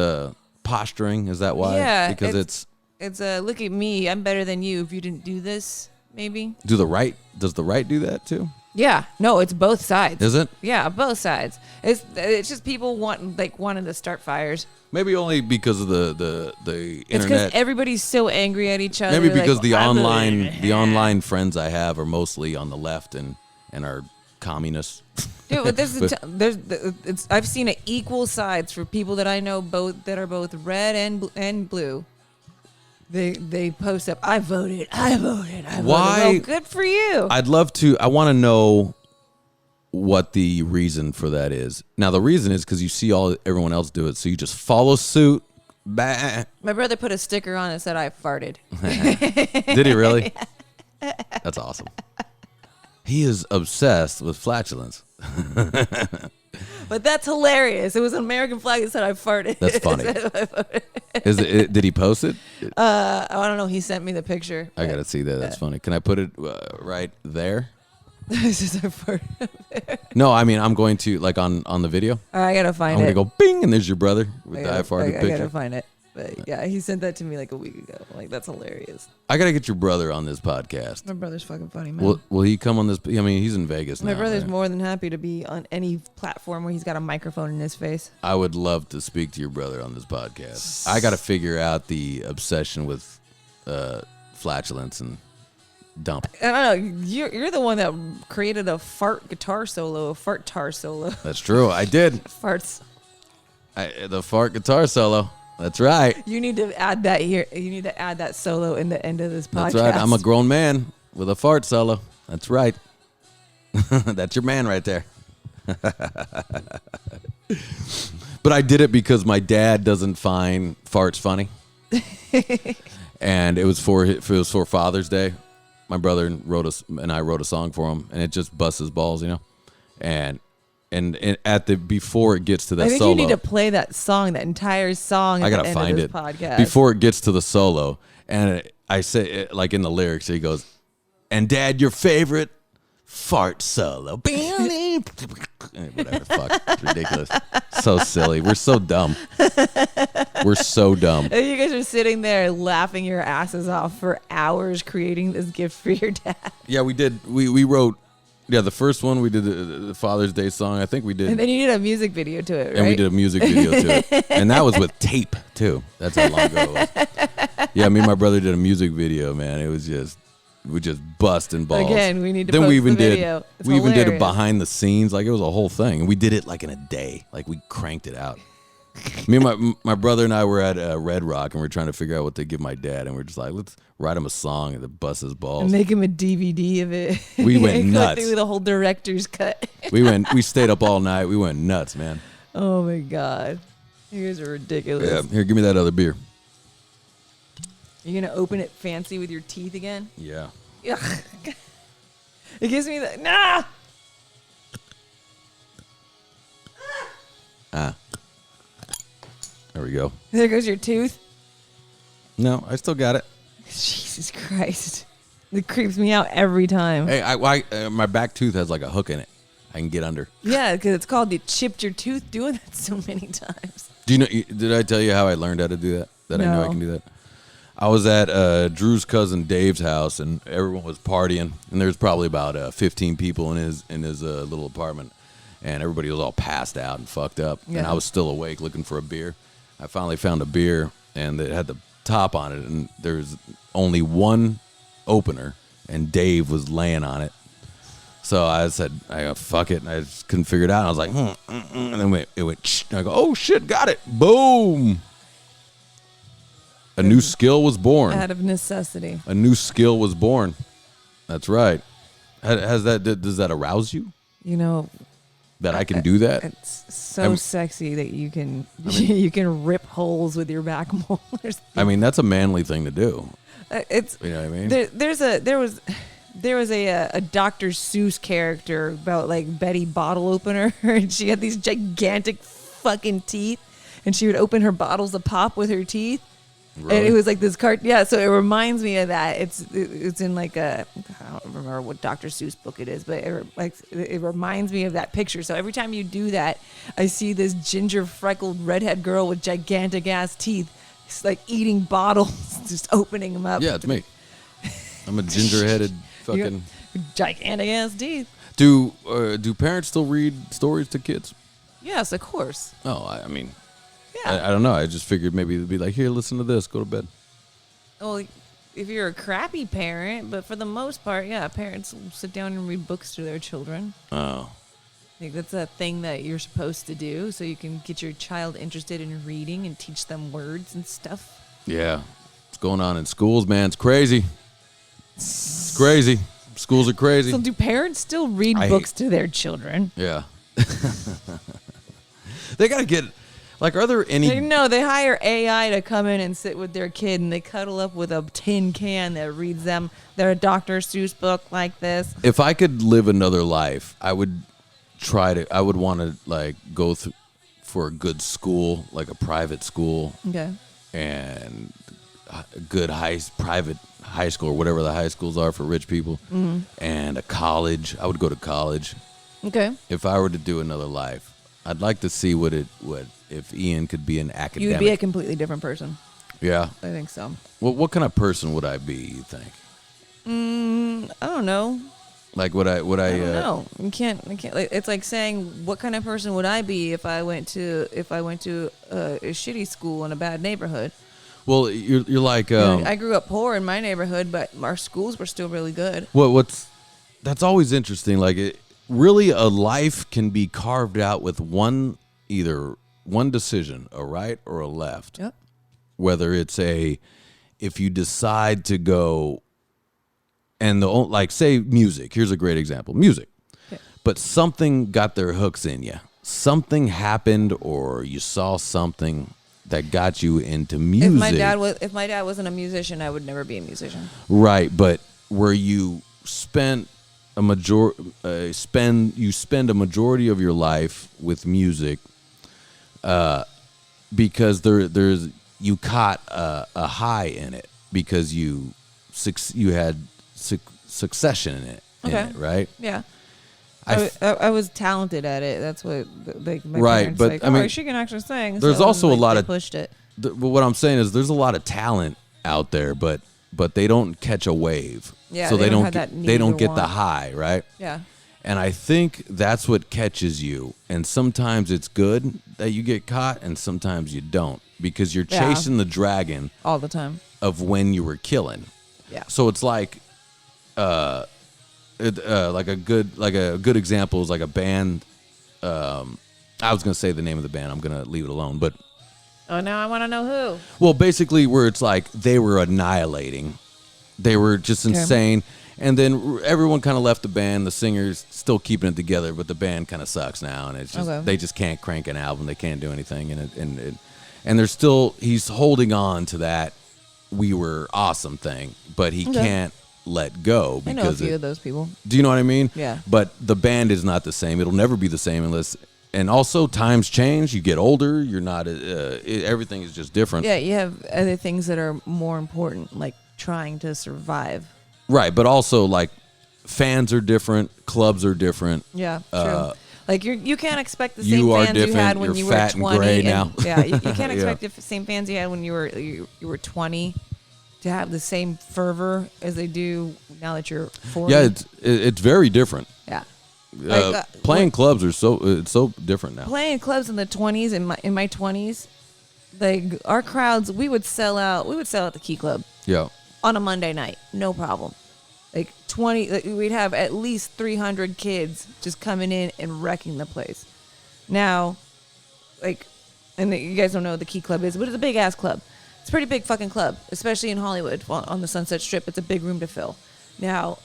posturing. Is that why? Yeah. Because it's look at me. I'm better than you. If you didn't do this, maybe. Does the right do that too? Yeah. No, it's both sides. Is it? Yeah, both sides. It's just people wanting to start fires. Maybe only because of the internet. It's because everybody's so angry at each other. Maybe because the online friends I have are mostly on the left and are communists. Dude, but I've seen it equal sides for people that I know that are both red and blue. They post up, I voted. Why? Well, good for you. I want to know what the reason for that is. Now, the reason is because you see everyone else do it, so you just follow suit. Bah. My brother put a sticker on that said, "I farted." Did he really? That's awesome. He is obsessed with flatulence. But that's hilarious. It was an American flag that said, "I farted." That's funny. Did he post it? I don't know. He sent me the picture. I got to see that. That's funny. Can I put it right there? This is our farted. No, I mean, I'm going to, like, on the video. I got to find it. I'm going to go, bing, and there's your brother with the I farted picture. I got to find it. But yeah, he sent that to me like a week ago. Like, that's hilarious. I got to get your brother on this podcast. My brother's fucking funny, man. Will he come on this? I mean, he's in Vegas now. My brother's more than happy to be on any platform where he's got a microphone in his face. I would love to speak to your brother on this podcast. I got to figure out the obsession with flatulence and dump. I don't know. You're the one that created a fart tar solo. That's true. I did. Farts. The fart guitar solo. That's right. You need to add that here. You need to add that solo in the end of this podcast. That's right. I'm a grown man with a fart solo. That's right. That's your man right there. But I did it because my dad doesn't find farts funny. And it was for Father's Day. My brother and I wrote a song for him, and it just busts his balls, you know. And before it gets to that solo, I think you need to play that song, that entire song. I gotta find it podcast. Before it gets to the solo, and I say, like in the lyrics, he goes, "And Dad, your favorite fart solo." Whatever, fuck, it's ridiculous. So silly. We're so dumb. We're so dumb. You guys are sitting there laughing your asses off for hours creating this gift for your dad. Yeah, we did. We wrote. Yeah, the first one we did the Father's Day song. I think we did. And then you did a music video to it, right? And we did a music video to it. And that was with tape, too. That's how long ago it was. Yeah, me and my brother did a music video, man. It was just, we just busting balls. Again, we need to post the video. We even did it behind the scenes. Like, it was a whole thing. And we did it like in a day. Like, we cranked it out. Me and my brother and I were at Red Rock, and we're trying to figure out what to give my dad. And we're just like, let's write him a song that busts his balls. And make him a DVD of it. We went nuts. Go through the whole director's cut. We stayed up all night. We went nuts, man. Oh my God. You guys are ridiculous. Yeah, here, give me that other beer. You gonna open it fancy with your teeth again? Yeah. Ugh. It gives me the nah. There we go. There goes your tooth. No, I still got it. Jesus Christ. It creeps me out every time. Hey, my back tooth has like a hook in it. I can get under. Yeah, because it's called you chipped your tooth doing that so many times. Do you know? Did I tell you how I learned how to do that? That No. I know I can do that. I was at Drew's cousin Dave's house, and everyone was partying, and there's probably about 15 people in his little apartment, and everybody was all passed out and fucked up, and I was still awake looking for a beer. I finally found a beer, and it had the top on it, and there's only one opener, and Dave was laying on it. So I said, I go, fuck it. And I just couldn't figure it out. I was like, and then it went, shh. And I go, oh shit, got it. Boom. A new skill was born. Out of necessity. A new skill was born. That's right. Does that arouse you? You know, that I can do that? It's so sexy that you can you can rip holes with your back molars. I mean, that's a manly thing to do. It's, you know what I mean? There was a Dr. Seuss character about like Betty Bottle Opener, and she had these gigantic fucking teeth, and she would open her bottles of pop with her teeth. Really? And it was like this cart. Yeah, so it reminds me of that. It's in like I don't remember what Dr. Seuss book it is, but it reminds me of that picture. So every time you do that, I see this ginger freckled redhead girl with gigantic ass teeth. It's like eating bottles, just opening them up. Yeah, it's me. I'm a ginger-headed fucking gigantic ass teeth. Do parents still read stories to kids? Yes, of course. Oh, I mean, yeah. I don't know. I just figured maybe it'd be like, here, listen to this, go to bed. Well, if you're a crappy parent, but for the most part, yeah, parents will sit down and read books to their children. Oh. I think that's a thing that you're supposed to do, so you can get your child interested in reading and teach them words and stuff. Yeah. What's going on in schools, man? It's crazy. It's crazy. Schools are crazy. So do parents still read books to their children? Yeah. They got to get, like, are there any... No, they hire AI to come in and sit with their kid, and they cuddle up with a tin can that reads them their Dr. Seuss book like this. If I could live another life, I would want to, like, go for a good school, like a private school. Okay. And a good private high school or whatever the high schools are for rich people. Mm-hmm. And a college. I would go to college. Okay. If I were to do another life, I'd like to see what if Ian could be an academic. You would be a completely different person. Yeah. I think so. Well, what kind of person would I be, you think? I don't know. Like I don't know. You can't. It's like saying, what kind of person would I be if I went to a shitty school in a bad neighborhood? Well, you're like. I grew up poor in my neighborhood, but our schools were still really good. That's always interesting. Like, really, a life can be carved out with either one decision, a right or a left. Yep. Whether it's if you decide to go. And say music. Here's a great example. Music. Okay. But something got their hooks in you. Something happened, or you saw something that got you into music. If my dad wasn't a musician, I would never be a musician. Right, but where you spend a majority of your life with music, because you caught a high in it because you had succession in it, right? Yeah. I was talented at it. That's what my right, parents but like, I mean, she can actually sing. There's so also a lot of pushed it. But what I'm saying is, there's a lot of talent out there, but they don't catch a wave. Yeah, so they don't get the high, right? Yeah. And I think that's what catches you. And sometimes it's good that you get caught, and sometimes you don't, because you're chasing the dragon all the time of when you were killing. Yeah. So it's like, like a good example is like a band. I was gonna say the name of the band. I'm gonna leave it alone. But now I want to know who. Well, basically, where it's like they were annihilating. They were just insane. And then everyone kind of left the band. The singer's still keeping it together, but the band kind of sucks now, and it's just they just can't crank an album. They can't do anything, and they're still he's holding on to that "we were awesome" thing, but he can't let go because I know a few of those people. Do you know what I mean? Yeah. But the band is not the same. It'll never be the same unless. And also, times change. You get older. You're not. Everything is just different. Yeah, you have other things that are more important, like trying to survive. Right, but also like fans are different, clubs are different. Yeah, true. Like you can't expect the same You are fans you different. had when You're you were fat and 20. gray now. Yeah, you can't Yeah. expect the same fans you had when you were 20 to have the same fervor as they do now that you're 40. Yeah, it's very different. Yeah. Playing clubs are so different now. Playing clubs in the 20s, in my 20s, like our crowds, we would sell out the Key Club Yeah. on a Monday night, no problem. Like we'd have at least 300 kids just coming in and wrecking the place. Now, like, and you guys don't know what the Key Club is, but it's a big ass club. It's a pretty big fucking club, especially in Hollywood on the Sunset Strip. It's a big room to fill. Now,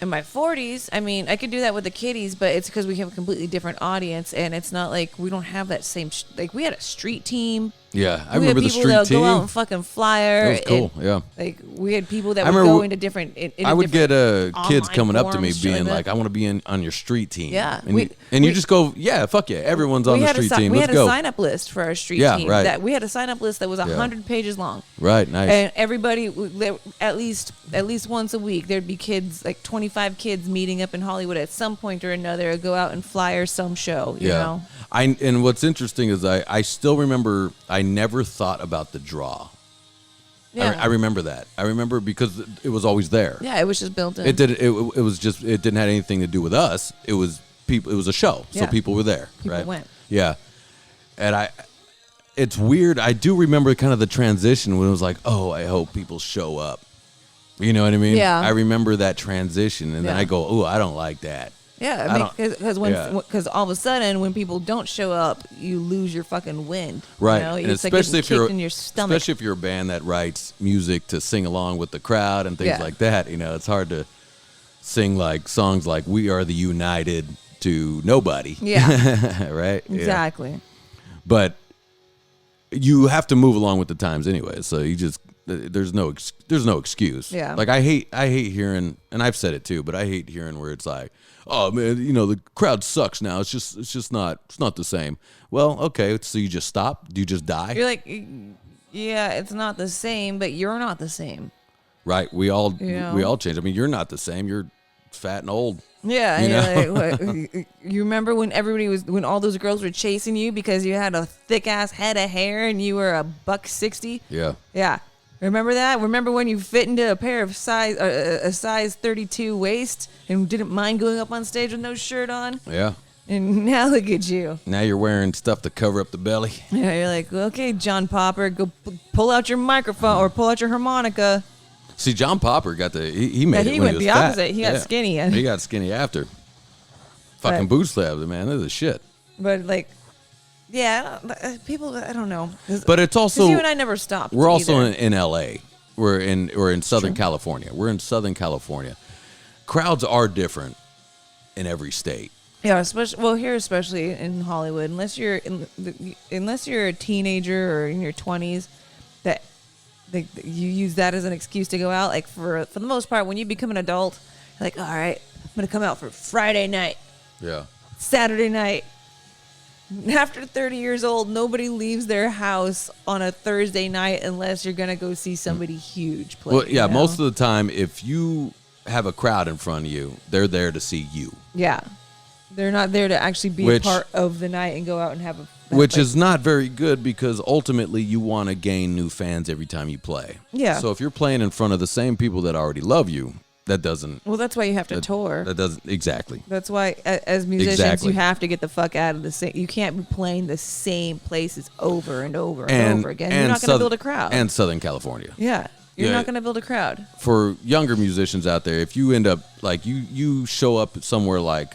in my 40s, I mean, I could do that with the kiddies, but it's because we have a completely different audience, and it's not like we don't have that same like we had a street team. Yeah, I remember the street team. We had people that team. go out and fucking flyer. That was cool. Yeah, like we had people that would go into different. I would get kids coming up to me forums, being like, "I want to be on your street team." Yeah, and you just go, "Yeah, fuck yeah, everyone's on the street team. We Let's had go." a sign up list for our street Yeah, team. right. That we had a sign up list that was 100 pages long. Right, nice. And everybody, at least once a week, there'd be kids, like 25 kids meeting up in Hollywood at some point or another, go out and flyer some show. You know. And what's interesting is I still remember I never thought about the draw. Yeah. I remember that. I remember because it was always there. Yeah, it was just built in. It didn't have anything to do with us. It was people. It was a show, so people were there. People right? went. Yeah, and it's weird. I do remember kind of the transition when it was like, oh, I hope people show up. You know what I mean? Yeah. I remember that transition, and then I go, oh, I don't like that. Yeah, I mean, because all of a sudden when people don't show up, you lose your fucking wind. Right, You know? and It's especially like getting kicked in your stomach. especially if you're a band that writes music to sing along with the crowd and things like that. You know, it's hard to sing like songs like "We Are the United" to nobody. Yeah, right. Exactly. Yeah. But you have to move along with the times anyway. So you just there's no excuse. Yeah. Like I hate hearing, and I've said it too, but I hate hearing where it's like, oh man, you know, the crowd sucks now. It's just not the same. Well, okay, so you just stop? Do you just die? You're like, yeah, it's not the same, but you're not the same. Right. We all change. I mean, you're not the same. You're fat and old. Yeah, you know? Like, what, you remember when when all those girls were chasing you because you had a thick ass head of hair and you were $160? Yeah. Yeah. Remember that? Remember when you fit into a pair of a size 32 waist and didn't mind going up on stage with no shirt on? Yeah. And now look at you. Now you're wearing stuff to cover up the belly. Yeah, you're like, okay, John Popper, go pull out your microphone or pull out your harmonica. See, John Popper got he made it he when went he was the fat. opposite. He got skinny. He got skinny after. Fucking boot slabs, man. They're the shit. But like, yeah, people, I don't know. But it's also you and I never stopped. We're also either. in L.A. We're in Southern California. We're in Southern California. Crowds are different in every state. Yeah, especially in Hollywood, unless you're a teenager or in your 20s, that you use that as an excuse to go out. Like for the most part, when you become an adult, you're like, all right, I'm gonna come out for Friday night, Yeah. Saturday night. After 30 years old, nobody leaves their house on a Thursday night unless you're gonna go see somebody huge play. Well, yeah. you know? Most of the time, if you have a crowd in front of you, they're there to see you. Yeah. They're not there to actually be a part of the night and go out and have a... Which is not very good because ultimately you want to gain new fans every time you play. Yeah. So if you're playing in front of the same people that already love you, that doesn't... Well, that's why you have to tour. That doesn't... Exactly. That's why, as musicians, you have to get the fuck out of the same... You can't be playing the same places over and over and over again. You're not going to build a crowd. And Southern California. Yeah. You're not going to build a crowd. For younger musicians out there, if you end up... Like, you show up somewhere like...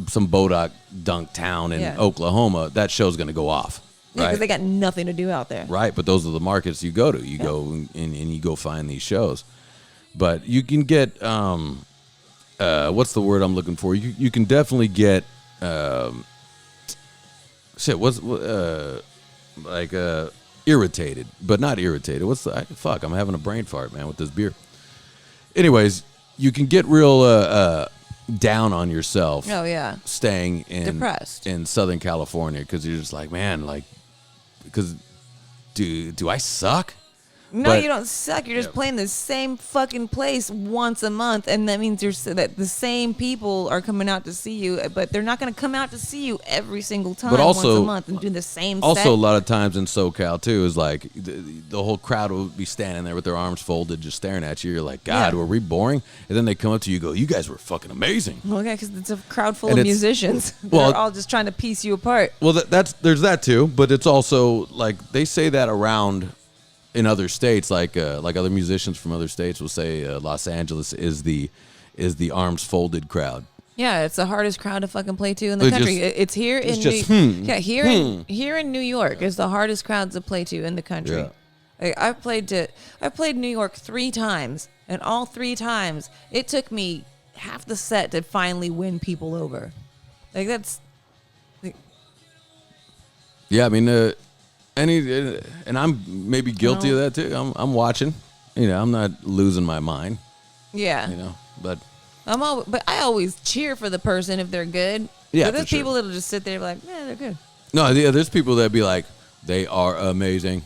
some Bodock dunk town in Oklahoma, that show's going to go off. Yeah, because they got nothing to do out there. Right, but those are the markets you go to. You go and you go find these shows. But you can get, what's the word I'm looking for? You can definitely get, irritated, but not irritated. Fuck, I'm having a brain fart, man, with this beer. Anyways, you can get real, down on yourself. Oh yeah. Staying depressed in Southern California because you're just like, man, like, because do I suck? No, you don't suck. You're just playing the same fucking place once a month, and that means that the same people are coming out to see you, but they're not going to come out to see you every single time once a month and do the same also, set. a lot of times in SoCal, too, is like the whole crowd will be standing there with their arms folded just staring at you. You're like, God, were we boring? And then they come up to you and go, you guys were fucking amazing. Well, yeah, because it's a crowd full of musicians. They're all just trying to piece you apart. Well, there's that, too, but it's also, like, they say that around... in other states, like other musicians from other states will say, Los Angeles is the arms folded crowd. Yeah, it's the hardest crowd to fucking play to in the country. It's here in here in New York is the hardest crowd to play to in the country. Yeah. I played New York 3 times, and all 3 times it took me half the set to finally win people over. Like that's. Yeah, I mean. And I'm maybe guilty of that too. I'm watching, I'm not losing my mind. Yeah, but but I always cheer for the person if they're good. Yeah, but there's people that'll just sit there and be like, yeah, they're good. No, there's people that be like, they are amazing.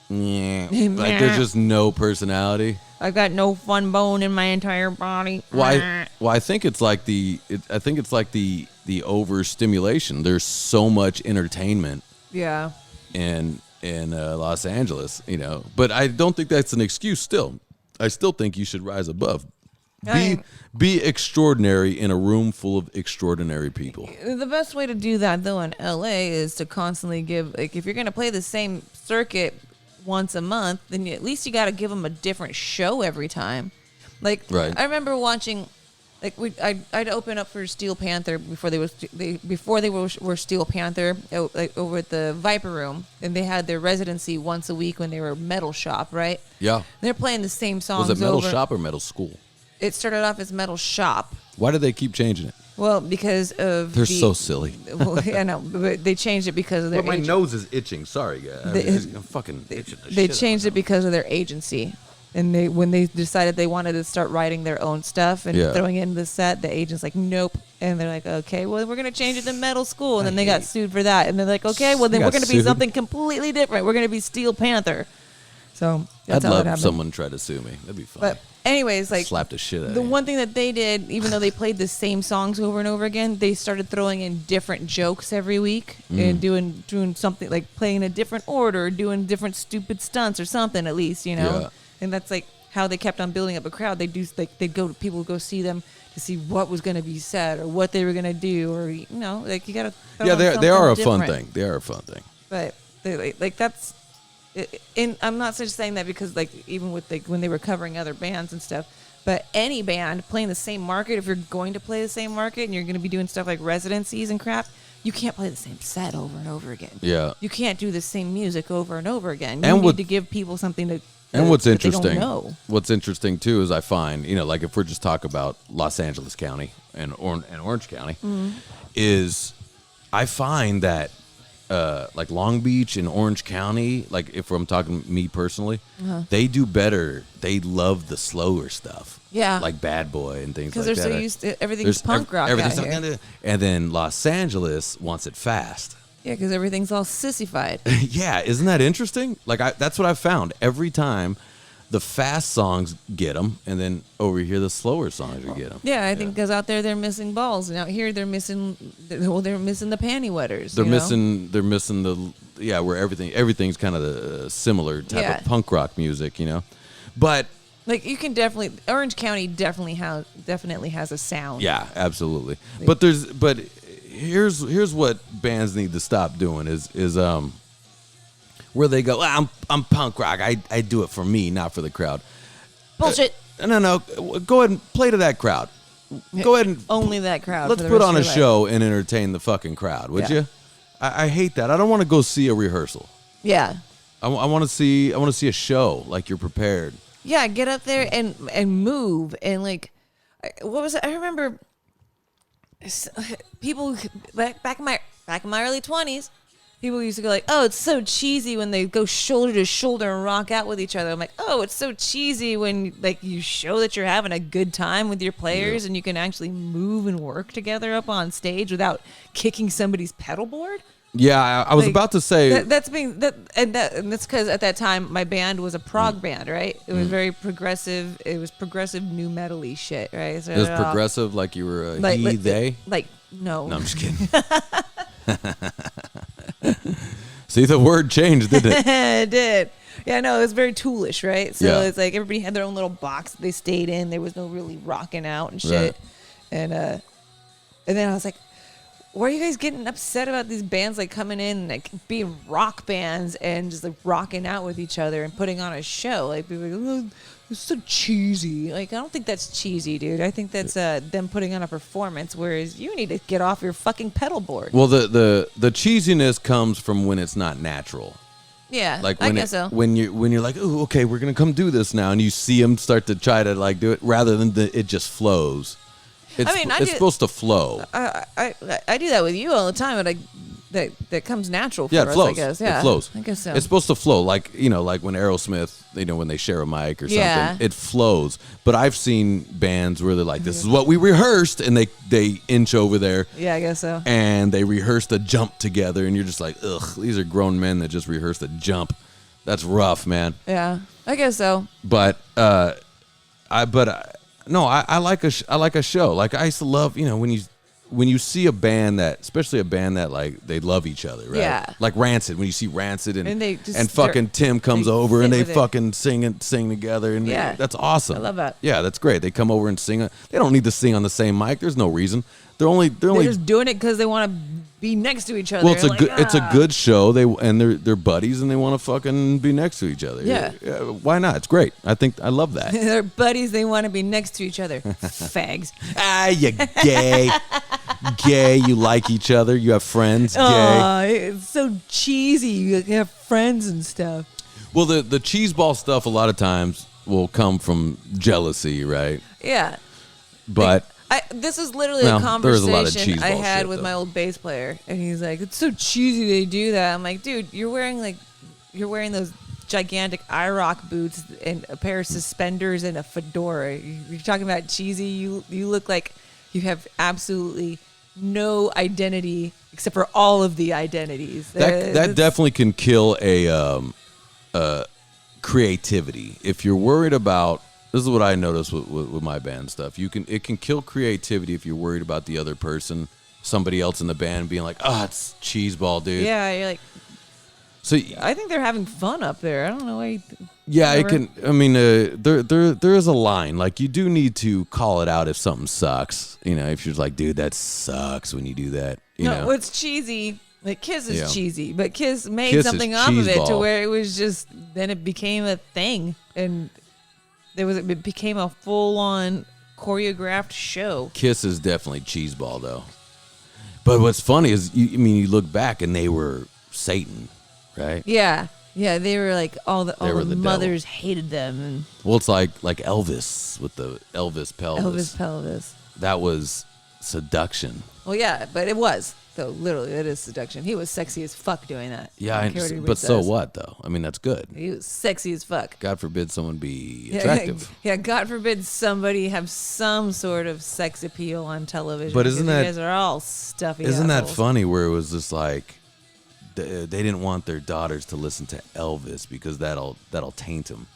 Yeah, like there's just no personality. I've got no fun bone in my entire body. Why? Well, I think it's like the overstimulation. There's so much entertainment. Yeah. In Los Angeles, but I don't think that's an excuse. Still, I still think you should rise above. Be extraordinary in a room full of extraordinary people. The best way to do that, though, in LA is to constantly give. Like, if you're going to play the same circuit once a month, then at least you got to give them a different show every time. Like, right. I remember watching. Like I'd open up for Steel Panther before they were Steel Panther, like over at the Viper Room, and they had their residency once a week when they were Metal Shop, right? Yeah. They're playing the same songs. Was it Metal Shop or Metal School? It started off as Metal Shop. Why did they keep changing it? Well, because of they're so silly. Well, I know, but they changed it because of their. My nose is itching. Sorry, guys. I'm fucking itching. They changed it because of their agency. And when they decided they wanted to start writing their own stuff and throwing it in the set, the agent's like, nope. And they're like, okay, well, we're going to change it to Metal School. And then they got sued for that. And they're like, okay, well, then we're going to be something completely different. We're going to be Steel Panther. So that's I'd how love someone try to sue me. That'd be fun. But anyways, like, slap the shit out of the one thing that they did, even though they played the same songs over and over again, they started throwing in different jokes every week and doing something like playing a different order, doing different stupid stunts or something at least, Yeah. And that's like how they kept on building up a crowd. People would go see them to see what was going to be said or what they were going to do, or like you got to. Yeah, they are a fun thing. They are a fun thing. But like that's. I'm not just saying that because like even with when they were covering other bands and stuff, but any band playing the same market, if you're going to play the same market and you're going to be doing stuff like residencies and crap, you can't play the same set over and over again. Yeah. You can't do the same music over and over again. You need to give people something to. And what's interesting too is I find, like if we're just talking about Los Angeles County and Orange County, is I find that like Long Beach and Orange County, like if I'm talking me personally, they do better. They love the slower stuff. Yeah. Like Bad Boy and things like that. Because they're so used to everything's punk rock out here. And then Los Angeles wants it fast. Yeah, because everything's all sissified. Yeah, isn't that interesting? Like that's what I've found. Every time the fast songs get them, and then over here the slower songs will get them. Yeah, I think because out there they're missing balls, and out here they're missing the panty wetters. They're missing where everything's kind of the similar type of punk rock music, But like you can Orange County definitely has a sound. Yeah, absolutely. But here's what bands need to stop doing is where they go, I'm punk rock. I do it for me, not for the crowd. Bullshit. No. Go ahead and play to that crowd. Go ahead and only that crowd. Let's put on a show and entertain the fucking crowd, would you? I hate that. I don't want to go see a rehearsal. Yeah. I want to see a show like you're prepared. Yeah, get up there and move and like what was it? I remember people back in my early 20s, people used to go like, oh, it's so cheesy when they go shoulder to shoulder and rock out with each other. I'm like, oh, it's so cheesy when like you show that you're having a good time with your players and you can actually move and work together up on stage without kicking somebody's pedal board. Yeah, I was about to say and that's because at that time my band was a prog band, right? It was very progressive. It was progressive new metal-y shit, right? So it was progressive, like you were no. No, I'm just kidding. See, the word changed, didn't it? It did. Yeah, no, it was very toolish, right? So Yeah. it's like everybody had their own little box that they stayed in. There was no really rocking out and shit. Right. And then I was like, why are you guys getting upset about these bands like coming in and like being rock bands and just like rocking out with each other and putting on a show? Like people are like, oh, it's so cheesy. Like I don't think that's cheesy, dude. I think that's them putting on a performance. Whereas you need to get off your fucking pedal board. Well, the cheesiness comes from when it's not natural. Yeah, Like I guess so. When you're like, oh, okay, we're gonna come do this now, and you see them start to try to like do it, rather than it just flows. It's supposed to flow. I do that with you all the time, but that comes natural for Yeah, us, it flows. I guess. Yeah, It flows. I guess so. It's supposed to flow, like like when Aerosmith, when they share a mic or something, Yeah. it flows. But I've seen bands where they're like, this is what we rehearsed, and they inch over there. Yeah, I guess so. And they rehearsed a jump together, and you're just like, ugh, these are grown men that just rehearsed a jump. That's rough, man. Yeah, I guess so. But I like a show. Like I used to love, when you see a band that, especially a band that like they love each other, right? Yeah. Like Rancid, when you see Rancid and they just and fucking Tim comes they over and fit they with it. fucking sing together, and Yeah. that's awesome. I love that. Yeah, that's great. They come over and sing. They don't need to sing on the same mic. There's no reason. They're just doing it because they want to be next to each other. well, it's like, a good show. They're buddies and they want to fucking be next to each other. Yeah. Why not? It's great. I love that. They're buddies. They want to be next to each other. Fags. You gay. Gay. You like each other. You have friends. Gay. Aw, it's so cheesy. You have friends and stuff. Well, the cheeseball stuff a lot of times will come from jealousy, right? Yeah. But this is literally Well, a there is a lot of conversation I cheeseball had shit, with though. my old bass player, and he's like, "It's so cheesy they do that." I'm like, "Dude, you're wearing those gigantic IROC boots and a pair of suspenders and a fedora. You're talking about cheesy. You look like you have absolutely no identity except for all of the identities." that definitely can kill a creativity. If you're worried about, this is what I noticed with my band stuff. It can kill creativity if you're worried about the other person, somebody else in the band being like, "Oh, it's cheeseball, dude." Yeah, you're like, So I think they're having fun up there. I don't know why. yeah, it whatever. can. I mean, there is a line. Like you do need to call it out if something sucks. If you're like, "Dude, that sucks," when you do that. No, it's cheesy. Like Kiss is Yeah. cheesy, but Kiss made Kiss is something off of it to cheeseball. where it was just, then it became a thing, and it became a full-on choreographed show. Kiss is definitely cheeseball though. But what's funny is, you look back and they were Satan, right? Yeah, they were like all the were the mothers hated them, and Well, it's like Elvis with the Elvis pelvis. Elvis pelvis. That was seduction. Well, yeah, but it was. So literally, it is seduction. He was sexy as fuck doing that. Yeah, I don't care what anybody but so says. what though? I mean, that's good. He was sexy as fuck. God forbid someone be Yeah, attractive. Yeah, God forbid somebody have some sort of sex appeal on television. But isn't because that- you guys are all stuffy. Isn't that assholes. funny? Where it was just like they didn't want their daughters to listen to Elvis because that'll taint them.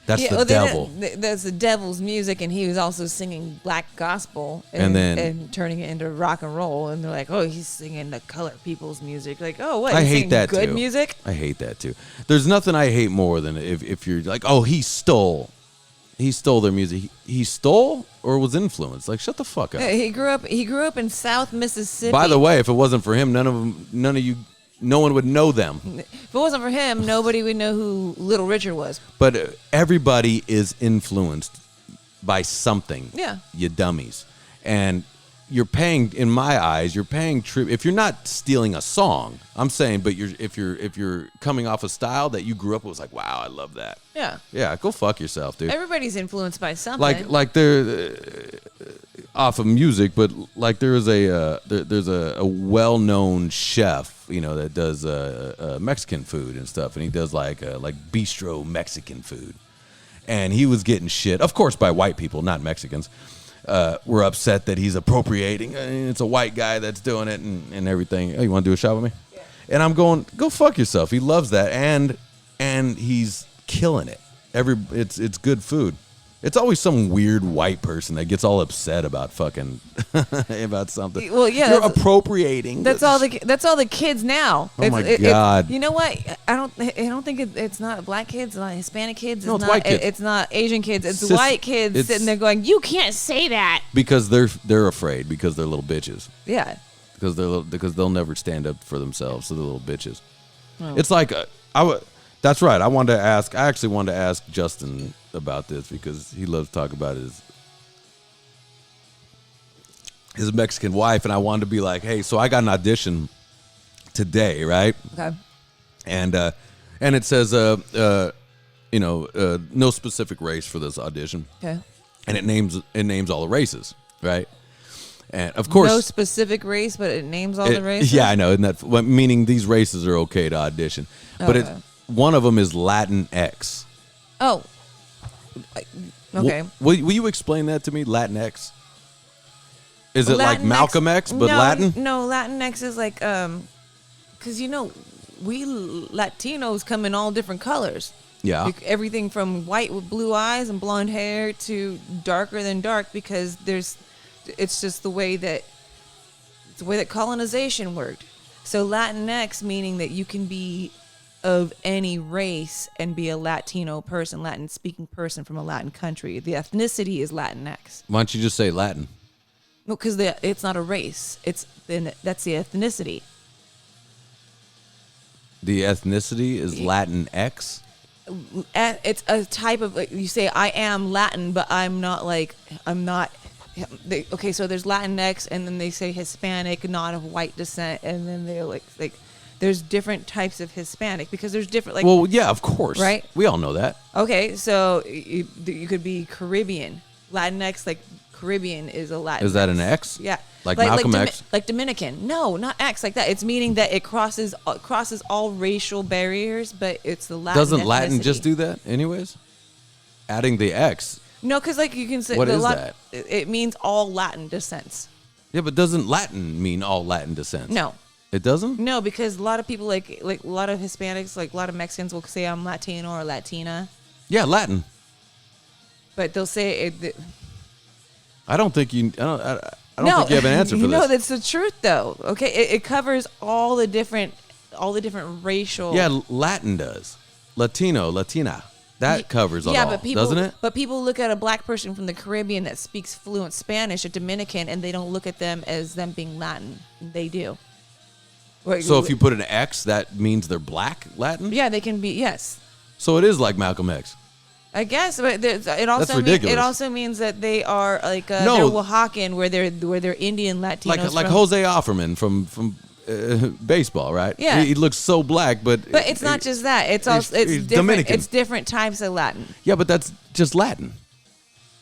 That's Yeah, the well, devil. That's the devil's music, and he was also singing black gospel And then- and turning it into rock and roll. And they're like, "Oh, he's singing the colored people's music." Like, "Oh, what? I he's hate singing that good too. music." I hate that too. There's nothing I hate more than if you're like, "Oh, he stole their music." He stole or was influenced. Like, shut the fuck up. He grew up in South Mississippi. By the way, if it wasn't for him, no one would know them. if it wasn't for him, nobody would know who Little Richard was. But everybody is influenced by something. Yeah. You dummies. And you're paying, in my eyes, if you're not stealing a song, I'm saying, but if you're coming off a style that you grew up with, was like, wow, I love that. Yeah. Yeah, go fuck yourself, dude. Everybody's influenced by something. Like they're off of music, but like there's a well-known chef, that does Mexican food and stuff, and he does like bistro Mexican food, and he was getting shit, of course, by white people, not Mexicans. We're upset that he's appropriating. It's a white guy that's doing it and everything. Oh, you want to do a shot with me? And I'm going, go fuck yourself. He loves that, and he's killing it. It's good food. It's always some weird white person that gets all upset about fucking about something. Well, yeah, you're appropriating. That's all the kids now. Oh my God! You know what? I don't think it's not black kids, it's not Hispanic kids. No, it's white kids. It's not Asian kids. It's white kids sitting there going, "You can't say that," because they're afraid because they're little bitches. Yeah. Because they'll never stand up for themselves, so they're little bitches. Oh. It's like that's right. I actually wanted to ask Justin about this because he loves to talk about his Mexican wife, and I wanted to be like, hey, so I got an audition today, right? Okay. And it says no specific race for this audition. Okay. And it names all the races, right? And of course, no specific race, but it names all the races. Yeah, I know. Isn't that meaning these races are okay to audition? But one of them is Latin X. Oh. Okay. Will you explain that to me? Latin X. Is it like Malcolm X, but Latin? No, Latin X is like because we Latinos come in all different colors. Yeah. Like everything from white with blue eyes and blonde hair to darker than dark because it's just the way that colonization worked. So Latinx meaning that you can be of any race and be a Latino person, Latin speaking person from a Latin country. The ethnicity is Latinx. Why don't you just say Latin? No, because it's not a race. That's the ethnicity. The ethnicity is Latinx? It's a type of, you say, I am Latin, but I'm not. Okay, so there's Latinx, and then they say Hispanic, not of white descent, and then they're like there's different types of Hispanic because there's different well, yeah, of course, right? We all know that. Okay, so you could be Caribbean, Latinx, like Caribbean is a Latin. Is that an X? Yeah, like Malcolm X, like Dominican. No, not X like that. It's meaning that it crosses all racial barriers, but it's the Latin. Doesn't ethnicity. Latin just do that, anyways? Adding the X. No, because like you can say what is that? It means all Latin descents. Yeah, but doesn't Latin mean all Latin descents? No, it doesn't. No, because a lot of people like a lot of Hispanics, like a lot of Mexicans will say I'm Latino or Latina. Yeah, Latin. But they'll say it. I don't think you. I don't think you have an answer for this. No, that's the truth though. Okay, it covers all the different racial. Yeah, Latin does. Latino, Latina. That covers all, doesn't it? But people look at a black person from the Caribbean that speaks fluent Spanish, a Dominican, and they don't look at them as them being Latin. They do. So if you put an X, that means they're black Latin? Yeah, they can be, yes. So it is like Malcolm X. I guess, but it also means that they are like they're Oaxacan, where they're Indian Latinos, like Jose Offerman from baseball, right? Yeah, he looks so black, but it's not just that. It's also it's different. Dominican. It's different types of Latin. Yeah, but that's just Latin.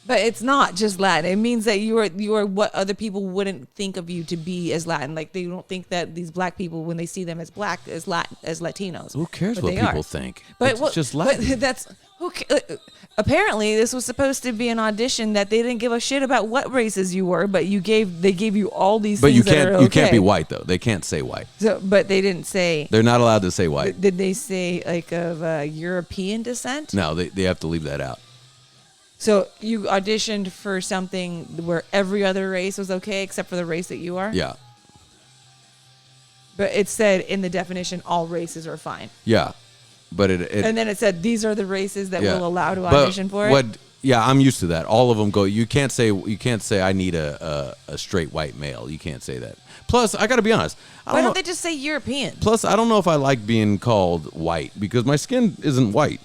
But it's not just Latin. It means that you are what other people wouldn't think of you to be as Latin. Like they don't think that these black people, when they see them as black, as Latinos. Who cares what people think? But it's just Latin. But that's apparently this was supposed to be an audition that they didn't give a shit about what races you were, but they gave you all these. But things you can't be white though. They can't say white. So, but they didn't say. They're not allowed to say white. Did they say like of European descent? No, they have to leave that out. So you auditioned for something where every other race was okay except for the race that you are? Yeah. But it said in the definition, all races are fine. Yeah. But it and then it said, these are the races that we'll allow to audition for it? Yeah, I'm used to that. All of them go, you can't say I need a straight white male. You can't say that. Plus, I got to be honest. Why don't they just say European? Plus, I don't know if I like being called white because my skin isn't white.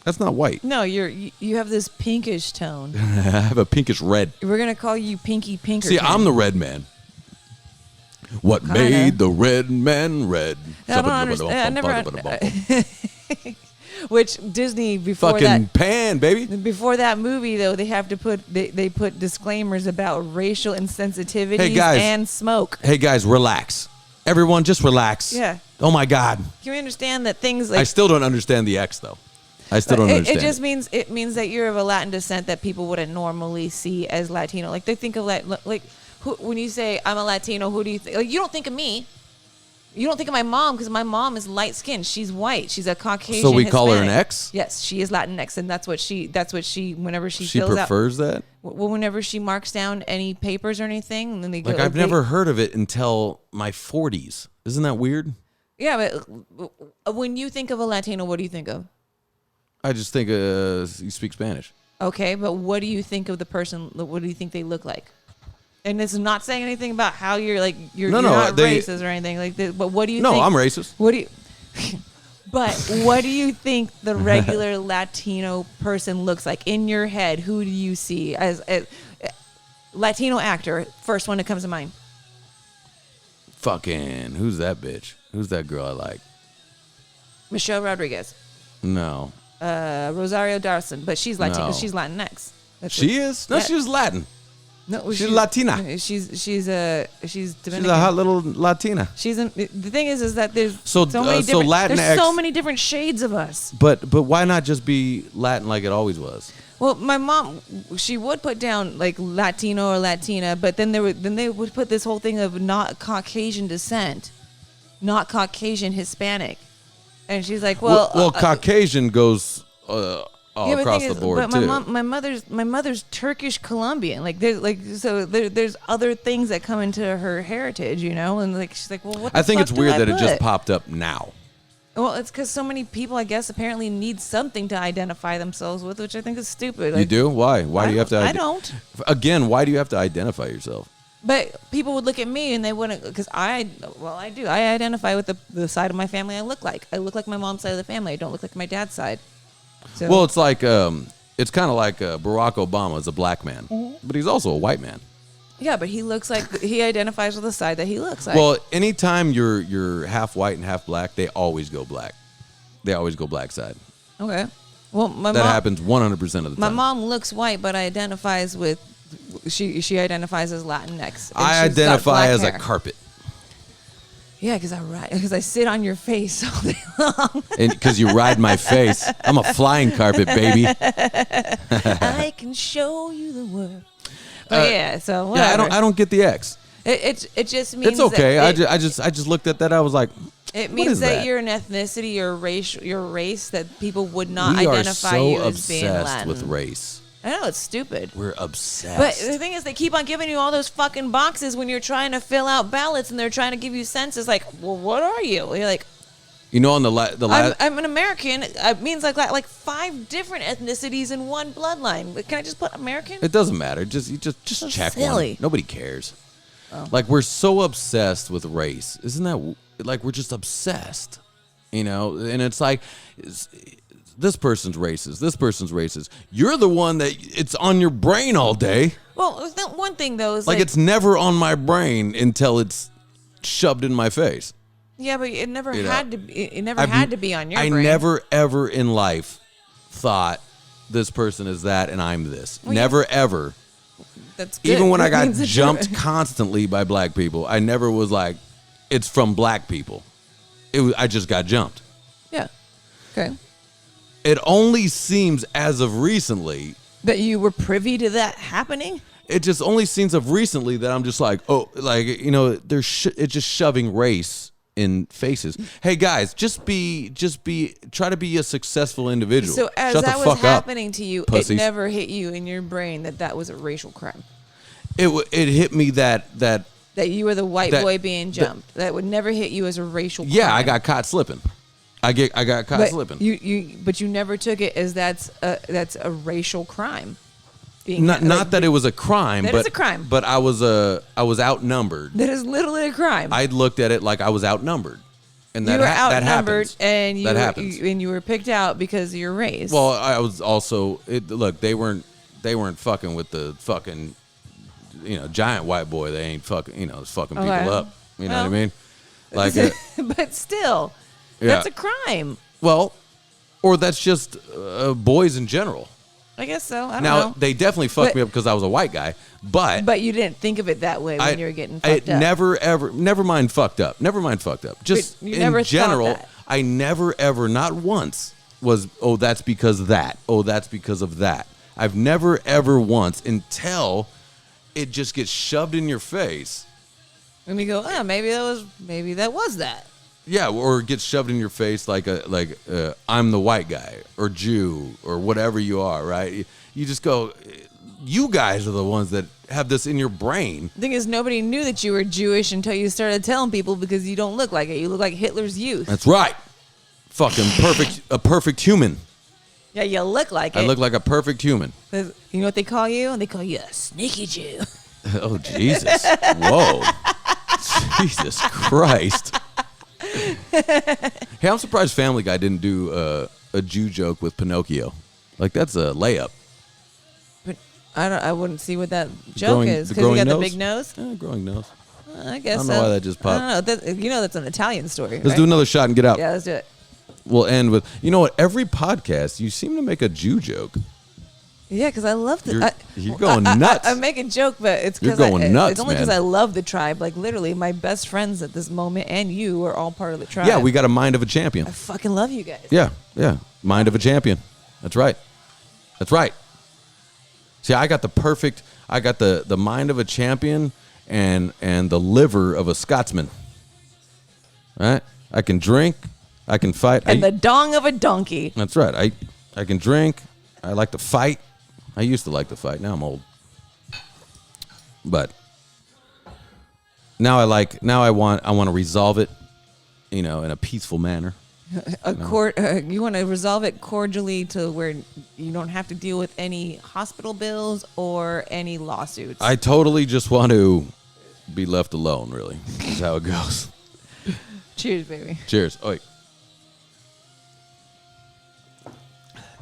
That's not white. No, you have this pinkish tone. I have a pinkish red. We're gonna call you Pinky Pinkerton. See, I'm the red man. What made the red man red? I don't understand. I never. Which Disney before fucking pan, baby. Before that movie though, they have to put they put disclaimers about racial insensitivities and smoke. Hey guys, relax. Everyone, just relax. Yeah. Oh my God. Can we understand that things like? I still don't understand the X though. I still don't understand. It just means that you're of a Latin descent that people wouldn't normally see as Latino. Like they think of when you say I'm a Latino, who do you think? Like you don't think of me. You don't think of my mom because my mom is light skinned. She's white. She's a Caucasian. So we Hispanic. call her an X? Yes, she is Latinx, and that's what she. Whenever she She fills prefers out, that. Well, whenever she marks down any papers or anything, and then they go. Like I've never heard of it until my 40s. Isn't that weird? Yeah, but when you think of a Latino, what do you think of? I just think you speak Spanish. Okay, but what do you think of the person? What do you think they look like? And it's not saying anything about how you're not racist or anything like that. But what do you think? No, I'm racist. What do you? But what do you think the regular Latino person looks like in your head? Who do you see as a Latino actor? First one that comes to mind. Fucking who's that bitch? Who's that girl I like? Michelle Rodriguez. No. Rosario Dawson, but she's Latino. No. She's Latinx. She is? No, she's Latin. No, she's Latina. She's Dominican. She's a hot little Latina. The thing is that there's so many different, Latinx, there's so many different shades of us. But why not just be Latin like it always was? Well, my mom, she would put down like Latino or Latina, but then they would put this whole thing of not Caucasian descent, not Caucasian Hispanic, and she's like, well, Caucasian goes across the board but too. My mother's Turkish Colombian. There's other things that come into her heritage, and like she's like, well, what? I think it's weird that it just popped up now. Well, it's because so many people, I guess, apparently need something to identify themselves with, which I think is stupid. Like, you do? Why? Why do you have to? I don't. Again, why do you have to identify yourself? But people would look at me and they wouldn't, because I do. I identify with the side of my family I look like. I look like my mom's side of the family. I don't look like my dad's side. So. Well, it's like, it's kind of like Barack Obama is a black man, but he's also a white man. Yeah, but he looks like he identifies with the side that he looks like. Well, anytime you're half white and half black, they always go black. They always go black side. Okay. Well, that happens 100% of the time. My mom looks white, but identifies with she identifies as Latinx. I identify as a carpet. Yeah, because I sit on your face all day long. And because you ride my face, I'm a flying carpet, baby. I can show you the world. But so whatever. Yeah, I don't get the X. It just means it's okay. I just looked at that. I was like, it means that you're an ethnicity or your race that people would not identify you as being Latin. We are so obsessed with race. I know, it's stupid. We're obsessed. But the thing is, they keep on giving you all those fucking boxes when you're trying to fill out ballots, and they're trying to give you census. Like, well, what are you? You're like, on the last. I'm an American. It means like 5 different ethnicities in one bloodline. Can I just put American? It doesn't matter. Just so check silly. One. Nobody cares. Oh. Like, we're so obsessed with race. Isn't that like we're just obsessed? And it's like. This person's racist. This person's racist. You're the one that it's on your brain all day. Well, one thing though is like it's never on my brain until it's shoved in my face. Yeah, but it never had to. It never had to be on your brain. I never ever in life thought this person is that and I'm this. Well, never ever. That's good. Even when I got jumped constantly by black people, I never was like, it's from black people. I just got jumped. Yeah. Okay. It only seems as of recently that you were privy to that happening. It just only seems of recently that I'm just like, they're it's just shoving race in faces. Hey guys, try to be a successsul individual. So as Shut that the was fuck happening up, to you, pussies. It never hit you in your brain that was a racial crime. It hit me that you were the white boy being jumped. That would never hit you as a racial crime. Yeah, I got caught slipping. I got caught slipping. But you never took it as that's a racial crime. Not that it was a crime, but it's a crime. But I was outnumbered. That is literally a crime. I looked at it like I was outnumbered, and that happens. And that happens. You were picked out because of your race. Well, I was also look. They weren't fucking with the fucking giant white boy. They ain't fucking fucking people up. You know what I mean? Like, but still. That's a crime. Well, or that's just boys in general. I guess so. I don't know. Now, they definitely fucked me up because I was a white guy, but you didn't think of it that way when you were getting fucked up. Never mind fucked up. Just in general, I never ever, not once, was, oh, that's because of that. Oh, that's because of that. I've never ever once, until it just gets shoved in your face, And we go, maybe that was that. Yeah, or it gets shoved in your face like I'm the white guy or Jew or whatever you are, right? You just go, you guys are the ones that have this in your brain. The thing is, nobody knew that you were Jewish until you started telling people because you don't look like it. You look like Hitler's youth. That's right. Fucking a perfect human. Yeah, you look like it. I look like a perfect human. You know what they call you? They call you a sneaky Jew. Oh, Jesus. Whoa. Jesus Christ. Hey, I'm surprised Family Guy didn't do a Jew joke with Pinocchio. Like, that's a layup. But I wouldn't see what that joke is because you got the big nose. Growing nose. I guess. I don't know why that just popped. I don't know. That's an Italian story. Let's do another shot and get out. Yeah, let's do it. We'll end with, you know what? Every podcast, you seem to make a Jew joke. Yeah, because I love the. You're going nuts. I make a joke, but it's because You're going nuts. It's only because I love the tribe. Like literally, my best friends at this moment and you are all part of the tribe. Yeah, we got a mind of a champion. I fucking love you guys. Yeah, mind of a champion. That's right. See, I got the mind of a champion and the liver of a Scotsman. Right? I can drink. I can fight. And the dong of a donkey. That's right. I can drink. I like to fight. I used to like to fight. Now I'm old. But now I want to resolve it, in a peaceful manner. You want to resolve it cordially to where you don't have to deal with any hospital bills or any lawsuits. I totally just want to be left alone, really. Is how it goes. Cheers, baby. Cheers. Oi.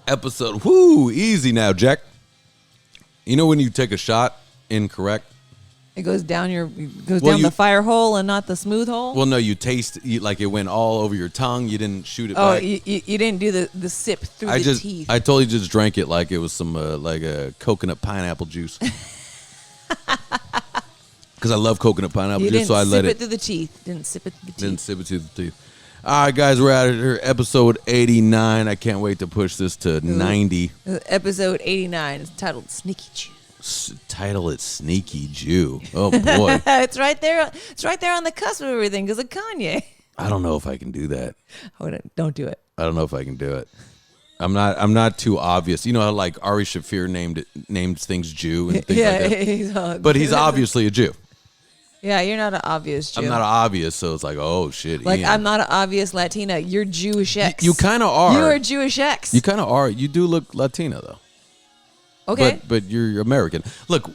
Episode. Whoo, easy now, Jack. You know when you take a shot incorrect? It goes down the fire hole and not the smooth hole? Well, no, like it went all over your tongue. You didn't shoot it back. Oh, back. You didn't do the sip through the teeth. I totally just drank it like it was some like a coconut pineapple juice. Because I love coconut pineapple juice, so I let it through the teeth. Didn't sip it through the teeth. Didn't sip it through the teeth. All right, guys, we're out of here. Episode 89. I can't wait to push this to 90. Episode 89 is titled Sneaky Jew. Title it Sneaky Jew. Oh, boy. It's right there. It's right there on the cusp of everything because of Kanye. I don't know if I can do that. Hold on. Don't do it. I don't know if I can do it. I'm not too obvious. You know how like Ari Shaffir named things Jew and things like that? But he's obviously a Jew. Yeah, you're not an obvious Jew. I'm not obvious, so it's like, oh, shit. Like, I'm not an obvious Latina. You're Jewish X. You kind of are. You are Jewish X. You kind of are. You do look Latina, though. Okay. But you're American. Look.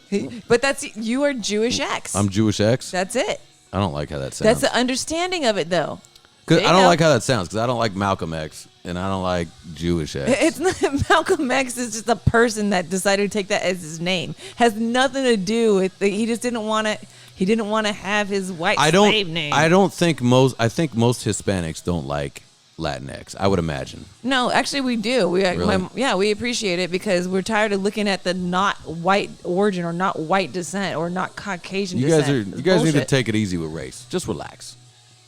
But you are Jewish X. I'm Jewish X? That's it. I don't like how that sounds. That's the understanding of it, though. Because I don't like how that sounds, because I don't like Malcolm X, and I don't like Jewish X. It's not, Malcolm X is just a person that decided to take that as his name. Has nothing to do with he just didn't want to. He didn't want to have his white slave name. I think most Hispanics don't like Latinx, I would imagine. No, actually we do. Really? We appreciate it because we're tired of looking at the not white origin or not white descent or not Caucasian descent. You guys need to take it easy with race. Just relax.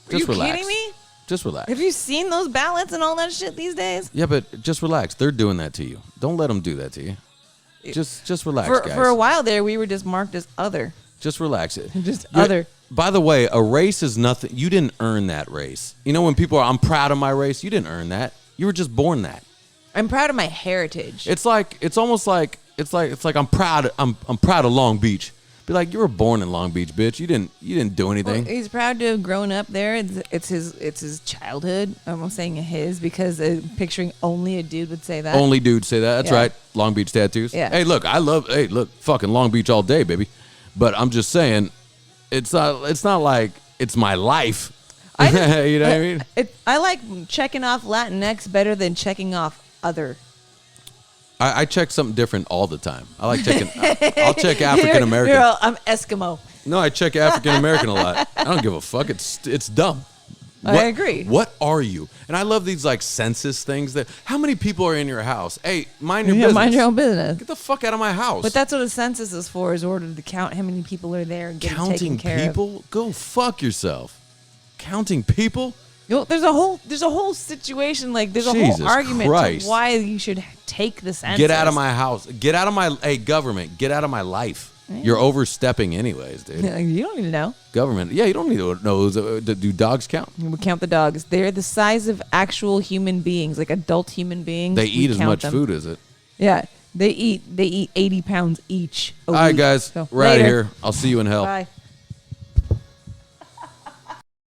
Just relax. Are you kidding me? Just relax. Have you seen those ballots and all that shit these days? Yeah, but just relax. They're doing that to you. Don't let them do that to you. Just relax, guys. For a while there, we were just marked as other. Just relax it. Other. By the way, a race is nothing. You didn't earn that race. You know when people are, I'm proud of my race. You didn't earn that. You were just born that. I'm proud of my heritage. It's almost like I'm proud. I'm proud of Long Beach. Be like, you were born in Long Beach, bitch. You didn't do anything. Well, he's proud to have grown up there. It's his childhood. I'm not saying his because picturing only a dude would say that. Only dudes say that. That's right. Long Beach tattoos. Yeah. Hey, look, fucking Long Beach all day, baby. But I'm just saying, it's not like it's my life. You know what I mean? I like checking off Latinx better than checking off other. I check something different all the time. I like checking. I'll check African American. I'm Eskimo. No, I check African American a lot. I don't give a fuck. It's dumb. I agree. What are you? And I love these like census things. How many people are in your house? Hey, mind your business. Mind your own business. Get the fuck out of my house. But that's what a census is for, is order to count how many people are there and get taken care of. Counting people? Go fuck yourself. Counting people? There's a whole situation, like there's a whole argument to why you should take the census. Get out of my house. Get out of my government. Get out of my life. You're overstepping anyways, dude. You don't need to know. Government. Yeah, you don't need to know. Do dogs count? We count the dogs. They're the size of actual human beings, like adult human beings. They eat as much food as it. Yeah. They eat 80 pounds each a week. All right, guys. So, we're out of later. here. I'll see you in hell. Bye.